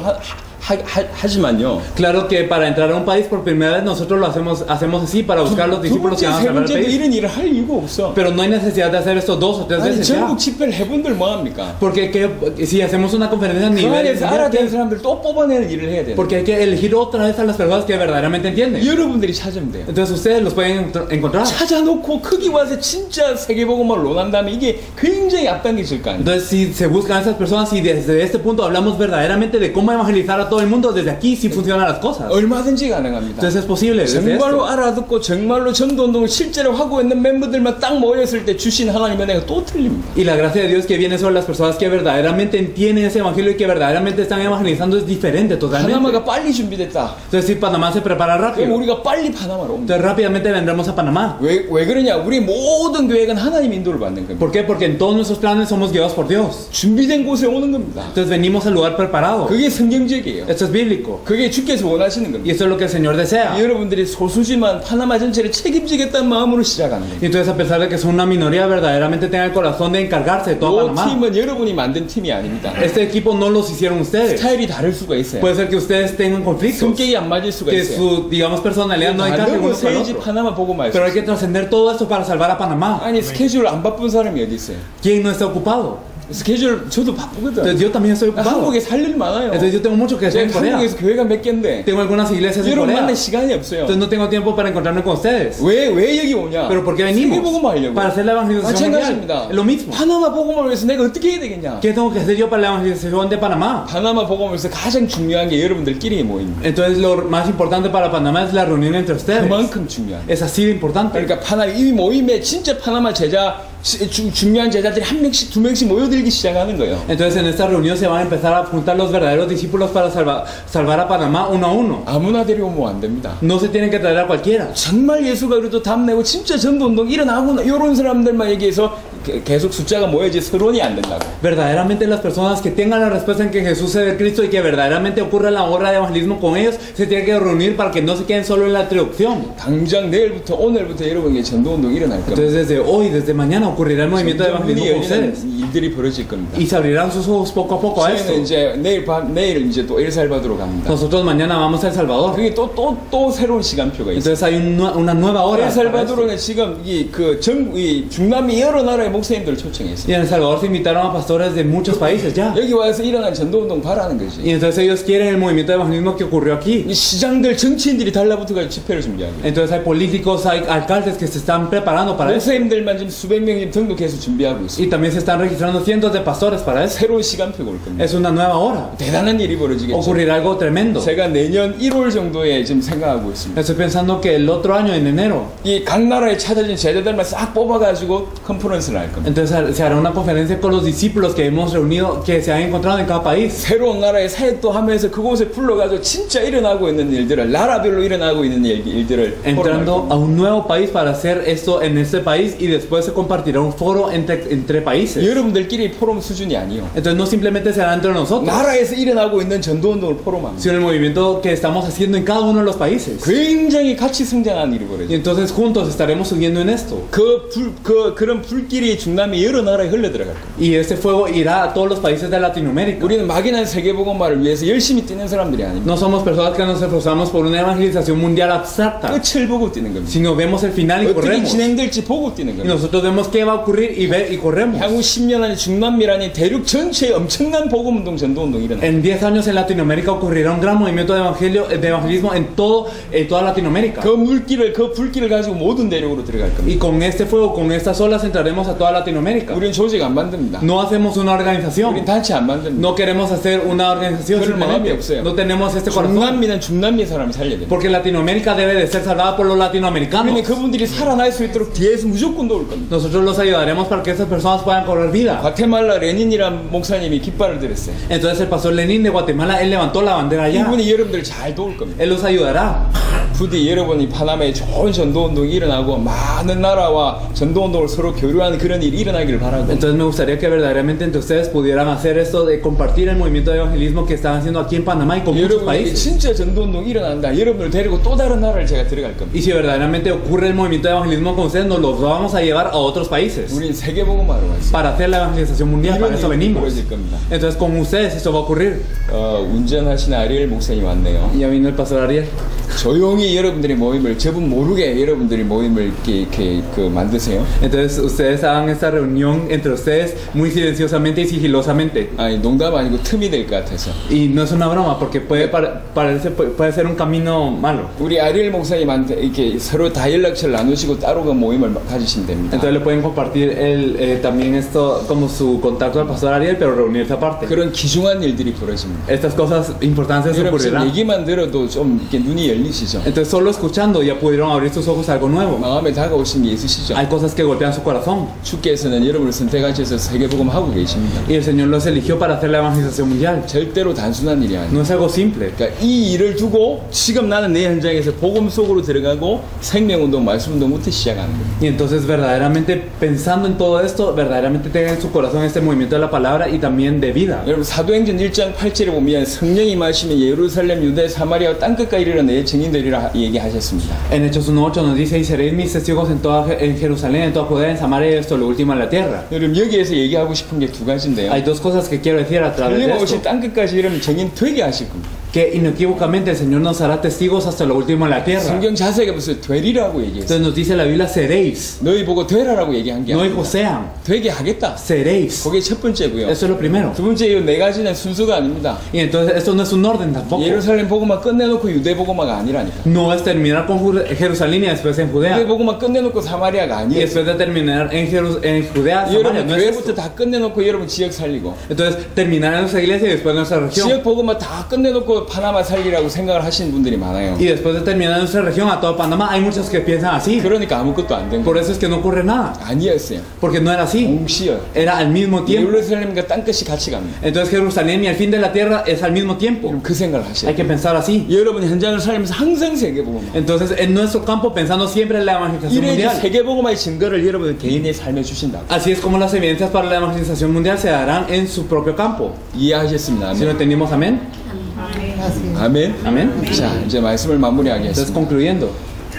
하지만요. Claro que para entrar a un país por primera vez nosotros lo hacemos así para buscar los 두 discípulos que 번째, van a 세 salvar el 번째도 país. 이런 일을 할 이유가 없어. Pero no hay necesidad de hacer esto 2 o 3 아니 veces ya. 전국 집회를 해본들 뭐합니까? Porque si hacemos una conferencia a 그 nivel 안에서 알아듣는 mundial, 사람들 또 뽑아내는 일을 해야 돼. porque hay que elegir otra vez a las personas que verdaderamente entienden. 여러분들이 찾으면 돼요. Entonces ustedes los pueden encontrar. 찾아놓고 거기 와서 진짜 세계복음을 논한다면 이게 굉장히 앞당겨질 거 아니에요. Entonces si se buscan a esas personas y desde este punto hablamos verdaderamente de cómo evangelizar a todo el mundo, desde aquí sí funcionan las cosas. 얼마든지 가능합니다. Entonces es posible. Desde 정말로 esto. 알아듣고 정말로 전도운동을 실제로 하고 있는 멤버들만 딱 모였을 때 주신 하나님의 은혜가 또 틀립니다. Y la gracia de Dios que viene sobre las personas que verdaderamente entienden ese evangelio y que verdaderamente están evangelizando es diferente totalmente. 파나마가 빨리 준비됐다. Entonces si Panamá se prepara 그럼 rápido, 우리가 빨리 파나마로 옵니다. entonces rápidamente vendremos a Panamá. 왜 그러냐? 우리 모든 교회가 하나님 인도를 받는 겁니다. ¿Por qué? Porque en todos nuestros planes somos guiados por Dios. 준비된 곳에 오는 겁니다. Entonces venimos al lugar preparado. 그게 성경적이에요. Esto es bíblico. 그게 주께서 원하시는 Y 겁니다. esto es lo que el Señor desea. 여러분들이 소수지만 파나마 전체를 책임지겠다는 마음으로 시작하는 거예요. Y entonces a pesar de que son una minoría, verdaderamente tengan el corazón de encargarse de 이 toda Panamá. 팀은 여러분이 만든 팀이 아닙니다. Este equipo no los hicieron ustedes. 스타일이 다를 수가 있어요. Puede ser que ustedes tengan conflictos, 성격이 안 맞을 수가 que 있어요. su, digamos, personalidad no encaje uno con el 세이지 otro. 파나마 보고 말씀. Pero hay que trascender todo esto para salvar a Panamá. 아니 스케줄 안 바쁜 사람이 어디 있어요? ¿Quién no está ocupado? 스케줄 저도 바쁘거든. Entonces yo también estoy ocupado. 한국에 살 일 많아요. Entonces yo tengo mucho que hacer en 제가 Corea. 한국에서 교회가 몇 개인데 Tengo algunas iglesias en 여러분 Corea. 만날 시간이 없어요. Entonces no tengo tiempo para encontrarme con ustedes. 왜 여기 오냐? Pero ¿por qué venimos? 세계복음을 하려고. Para hacer la evangelización 마찬가지입니다. mundial. Es lo mismo. 파나마 복음을 위해서 내가 어떻게 해야 되겠냐? ¿Qué tengo que hacer yo para la evangelización de Panamá? 파나마 복음을 위해서 가장 중요한 게 여러분들끼리 모입니다. Entonces lo más importante para Panamá es la reunión entre ustedes. 그만큼 중요한. Es así de importante. 그러니까 파나마 이 모임에 진짜 파나마 제자 중요한 제자들이 한 명씩 두 명씩 모여들기 시작하는 거예요. Entonces en esta reunión se van a empezar a juntar los verdaderos discípulos para salvar a Panamá uno a uno. 아무나 데려오면 안 됩니다. No se tienen que traer a cualquiera. 정말 예수가 그래도 답내고 진짜 전도운동 일어나구나 이런 사람들만 얘기해서 계속 숫자가 모여지 서론이 안 된다고. Verdaderamente las personas que tengan la respuesta en que Jesús es el Cristo y que verdaderamente ocurra la obra de evangelismo con ellos, se tienen que reunir para que no se queden solo en la traducción. 당장 내일부터 오늘부터 여러분에게 전도운동 일어날 겁니다. Entonces desde hoy, desde mañana ocurrirá el movimiento de evangelismo con ustedes. 일들이 벌어질 겁니다. Y se abrirán sus ojos poco a poco a esto. 저희는 이제 내일 이제 또 엘살바도로 갑니다. Nosotros mañana vamos a El Salvador. 그게 또 새로운 시간표가 있어요. Entonces hay una nueva hora. para esto. 엘살바도로는 지금 이 중남미 여러 나라의 목사님들 초청했어요. Y en El Salvador se invitaron a pastores de muchos países ya. 여기 와서 일어난 전도운동 바라는 Y 거지. entonces ellos quieren el movimiento de evangelismo que ocurrió aquí. 이 시장들 정치인들이 달라붙어가지고 집회를 준비하고 Entonces hay políticos, hay alcaldes que se están preparando para eso. 목사님들만 지금 수백 명이 등록해서 준비하고 있어요. Y también se están registrando cientos de pastores para eso. 새로운 시간표가 올 겁니다. Es una nueva hora. 대단한 일이 벌어지겠죠. Ocurrirá algo tremendo. 제가 내년 1월 정도에 지금 생각하고 있습니다. Estoy pensando que el otro año, en enero, 이 각 나라에 찾아진 제자들만 싹 뽑아가지고 컨퍼런스를 할 겁니다. entonces se hará una conferencia con los discípulos que hemos reunido, que se han encontrado en cada país. 새로운 나라에 사역도 하면서 그곳에 불러가지고 진짜 일어나고 있는 일들을 나라별로 일어나고 있는 일들을 Entrando a un nuevo país para hacer esto en este país y después se compartirá un foro entre países. 여러분들끼리 포럼 수준이 아니요. Entonces no simplemente será entre nosotros, 나라에서 일어나고 있는 전도운동을 포럼합니다. sino el movimiento que estamos haciendo en cada uno de los países. 굉장히 같이 성장하는 일이 Y 벌어져요. entonces juntos estaremos subiendo en esto. 그런 불길이 중남미 여러 나라에 흘러들어갈 거예요. Y este fuego irá a todos los países de Latinoamérica. 우리는 막연한 세계복음화를 위해서 열심히 뛰는 사람들이 아닙니다. No somos personas que nos esforzamos por una evangelización mundial abstracta, 끝을 보고 뛰는 겁니다. sino vemos el final y 어떻게 corremos. 진행될지 보고 뛰는 Y 겁니다. nosotros vemos qué va a ocurrir y corremos. 향후 10년 안에 중남미라니 대륙 전체에 엄청난 복음운동, 전도운동이 일어납니다. En 10 años en Latinoamérica ocurrirá un gran movimiento de evangelismo en toda Latinoamérica. 그 불길을 가지고 모든 대륙으로 들어갈 겁니다. Y con este fuego, con estas olas, entraremos a toda Latinoamérica. 우리는 조직 안 만듭니다. No hacemos una 우리는 organización. 단체 안 만듭니다. No queremos hacer una organización. 그럴 마음이 Simplemente. 없어요. No tenemos este corazón. 중남미는 중남미 사람이 살려야 됩니다. Porque Latinoamérica debe de ser salvada por los latinoamericanos. 우리는 그분들이 살아날 수 있도록 뒤에서 무조건 도울 겁니다. Nosotros los ayudaremos para que esas personas puedan correr vida. 과테말라 레닌이란 목사님이 깃발을 들었어요. Entonces el pastor Lenin de Guatemala, él levantó la bandera allá. 이분이 여러분들 잘 도울 겁니다. Él los ayudará. 부디 여러분이 파나마에 좋은 전도운동이 일어나고 많은 나라와 전도운동을 서로 교류하는 그 그런 일이 일어나기를 바라고. Entonces me gustaría que verdaderamente entre ustedes pudieran hacer esto de compartir el movimiento de evangelismo que están haciendo aquí en Panamá y con muchos 여러분이 países. 진짜 전도운동 일어난다. 여러분을 데리고 또 다른 나라를 제가 들어갈 겁니다. Y si verdaderamente ocurre el movimiento de evangelismo con ustedes, nos los vamos a llevar a otros países 우린 세계복음화로 왔어요. para hacer la evangelización mundial. Para eso 이런 일이 venimos. 벌어질 겁니다. Entonces con ustedes esto va a ocurrir. 운전하신 아리엘 목사님 왔네요. Ya vino el pastor Ariel. 조용히 여러분들의 모임을 저분 모르게 여러분들이 모임을 이렇게 만드세요. Entonces ustedes hagan esta reunión entre ustedes muy silenciosamente y sigilosamente. 아니 농담 아니고 틈이 될 것 같아서. Y no es una broma porque puede ser un camino malo. 우리 아리엘 목사님한테 이렇게 서로 다 연락처를 나누시고 따로 그 모임을 가지시면 됩니다. Entonces le pueden compartir también esto como su contacto al pastor Ariel, pero reunirse aparte. 그런 귀중한 일들이 벌어집니다. Estas cosas importantes 여러분 ocurrirán. 얘기만 들어도 좀 이렇게 눈이 열리시죠. Entonces solo escuchando ya pudieron abrir sus ojos a algo nuevo. 마음에 다가오신 게 있으시죠. Hay cosas que golpean su corazón. 주께서는 여러분을 선택하셔서 세계복음 하고 계십니다. Y el Señor los eligió para hacer la evangelización mundial. 절대로 단순한 일이 아니에요. No es algo simple. 그러니까 이 일을 두고 지금 나는 내 현장에서 복음 속으로 들어가고 생명운동, 말씀운동부터 시작하는 거예요. Y entonces verdaderamente pensando en todo esto, verdaderamente tengan en su corazón este movimiento de la palabra y también de vida. 여러분 사도행전 1장 8절에 보면 성령이 임하시면 예루살렘, 유대, 사마리아 땅끝까지 이르러 내 증인되리라 얘기하셨습니다. En Hechos 1:8 nos dice: y seréis mis testigos en Jerusalén, en toda Judea, en Samaria y esto lo último en la tierra. 여러분 여기에서 얘기하고 싶은 게 두 가지인데요. Hay dos cosas que quiero decir a través de 성령 오실 esto. 땅끝까지 이르면 증인 되게 하실 겁니다. Que inequívocamente el Señor nos hará testigos hasta lo último en la tierra. 성경 자세하게 보세요. 되리라고 얘기했어요. Entonces nos dice la Biblia: seréis. 너희 보고 되라라고 얘기한 게 No 아니라 dijo sean, 되게 하겠다. seréis. 그게 첫 번째고요. Eso es lo primero. 두 번째 이 네 가지는 순서가 아닙니다. Y entonces esto no es un orden tampoco. 예루살렘 복음만 끝내놓고 유대 복음화가 아니라니까. No es terminar con Jerusalén y después en 유대 Judea. 복음만 끝내놓고 사마리아가 Y 아니에요. después de terminar en Judea, Samaria. 여러분 No es 교회부터 esto. 다 끝내놓고 여러분 지역 살리고 Entonces terminar en nuestra iglesia y después en nuestra región. 지역 복음만 다 끝내놓고 파나마 살리라고 생각을 하시는 분들이 많아요. Y después de terminar en nuestra región a toda Panamá, hay muchos que piensan así. 그러니까 아무것도 안 된 Por 거예요. eso es que no ocurre nada. 아니었어요. Porque no era así. 동시에 Era al mismo tiempo. 예루살렘과 땅끝이 같이 갑니다. Entonces Jerusalén y el fin de la tierra es al mismo tiempo. 여러분 그 생각을 하셔야 Hay que 돼요. pensar así. 여러분 현장을 살면서 항상 세계복음화. Entonces en nuestro campo pensando siempre en la evangelización 이래 mundial. 세계복음화의 증거를 여러분 개인의 삶에 주신다. Así es como las evidencias para la evangelización mundial se darán en su propio campo. 이해하셨습니다. ¿Sí lo 아멘. entendimos? Amén. 아멘. Amén. 자 이제 말씀을 Entonces 마무리하겠습니다. concluyendo.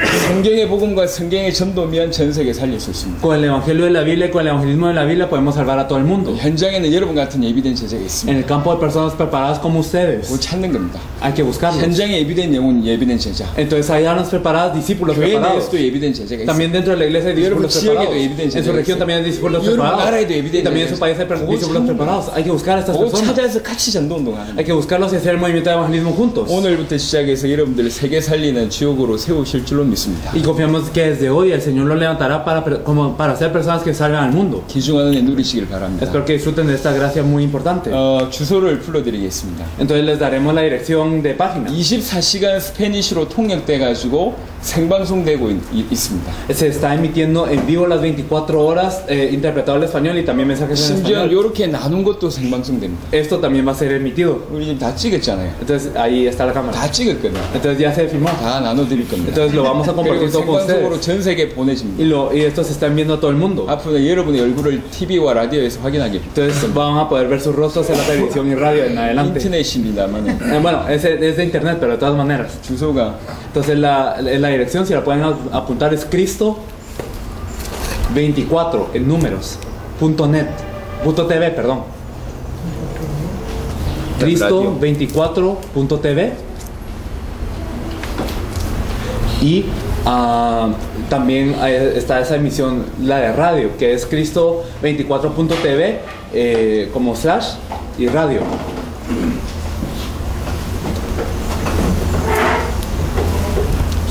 성경의 복음과 성경의 전도면 전 세계 살릴 수 있습니다. Con el evangelio de la Biblia y con el evangelismo de la Biblia podemos salvar a todo el mundo. 현장에는 여러분 같은 예비된 제자가 있습니다. En el campo de personas preparadas como ustedes. 그걸 찾는 겁니다. Hay que buscarlos. 현장에 예비된 영혼 예비된 제자. Entonces hay almas preparadas, discípulos 교회 preparados. 내에서도 예비된 제자가 있습니다. También dentro de la iglesia hay discípulos 여러분 지역에도 preparados. 예비된 En su 제자가 región 있어요. también hay discípulos 여러분 preparados. 나라에도 예비된 Y también en su 제자가 país hay 있어요. discípulos preparados. Hay que buscar a estas 그거 personas. 찾아서 같이 전도운동하는 Hay 거예요. que buscarlos y hacer el movimiento de evangelismo juntos. 오늘부터 시작해서 여러분들을 세계 살리는 지옥으로 세우실 줄로 믿습니다. Y confiamos que desde hoy el Señor los levantará para ser personas que salgan al mundo. 귀중한 은혜 누리시길 바랍니다. Espero que disfruten de esta gracia muy importante. 주소를 불러드리겠습니다. Entonces les daremos la dirección de página. 24시간 스페니쉬로 통역돼가지고 생방송되고 있습니다. Se está emitiendo en vivo las 24 horas, interpretado al español y también mensajes en 심지어 español. 이렇게 나눈 것도 생방송됩니다. Esto también va a ser emitido. 우리 지금 다 찍었잖아요. Entonces ahí está la cámara. 다 찍었거든요. Entonces ya se filmó. 다 나눠드릴 겁니다. Entonces lo vamos a compartir 그리고 todo con 생방송으로 ustedes. 전 세계 보내집니다. Y esto se está enviando a todo el mundo. 앞으로 여러분의 얼굴을 TV와 라디오에서 확인하게 Entonces van a poder ver sus rostros en la televisión y radio en adelante. 인터넷입니다만 Bueno, es de internet, pero de todas maneras. 주소가 Entonces la dirección, si la pueden apuntar, es Cristo 24 en números .net .tv, perdón. Cristo 24.tv. Y también está esa emisión, la de radio, que es Cristo 24.tv como slash y radio.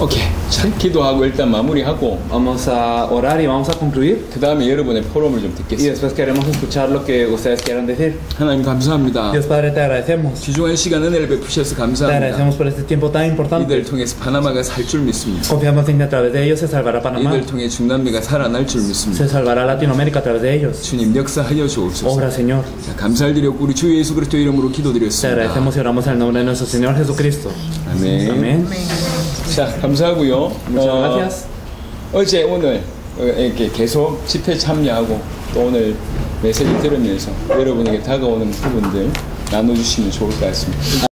오케이. 자, 기도하고 일단 마무리하고 Vamos a orar y vamos a concluir. 그 다음에 여러분의 포럼을 좀 Y 듣겠습니다. después queremos escuchar lo que ustedes quieran decir. 하나님 감사합니다. Dios Padre, te agradecemos. 귀중한 시간 은혜를 베푸셔서 Te 감사합니다. agradecemos por este tiempo tan importante. 이들 통해서 파나마가 살 줄 믿습니다. Confiamos en que a través de ellos se salvará Panamá. 이들 통해 중남미가 살아날 줄 믿습니다. Se salvará Latinoamérica a través de ellos. 주님 역사하여 주옵소서. Obra, Señor. 자, 감사를 드렸고 우리 주 예수 그리스도 이름으로 Te 기도드렸습니다. agradecemos y oramos en el nombre de nuestro Señor Jesucristo. 아멘. Amén. 자, 감사하고요. Muchas gracias. 어제 오늘 이렇게 계속 집회 참여하고 또 오늘 메시지 들으면서 여러분에게 다가오는 부분들 나눠주시면 좋을 것 같습니다.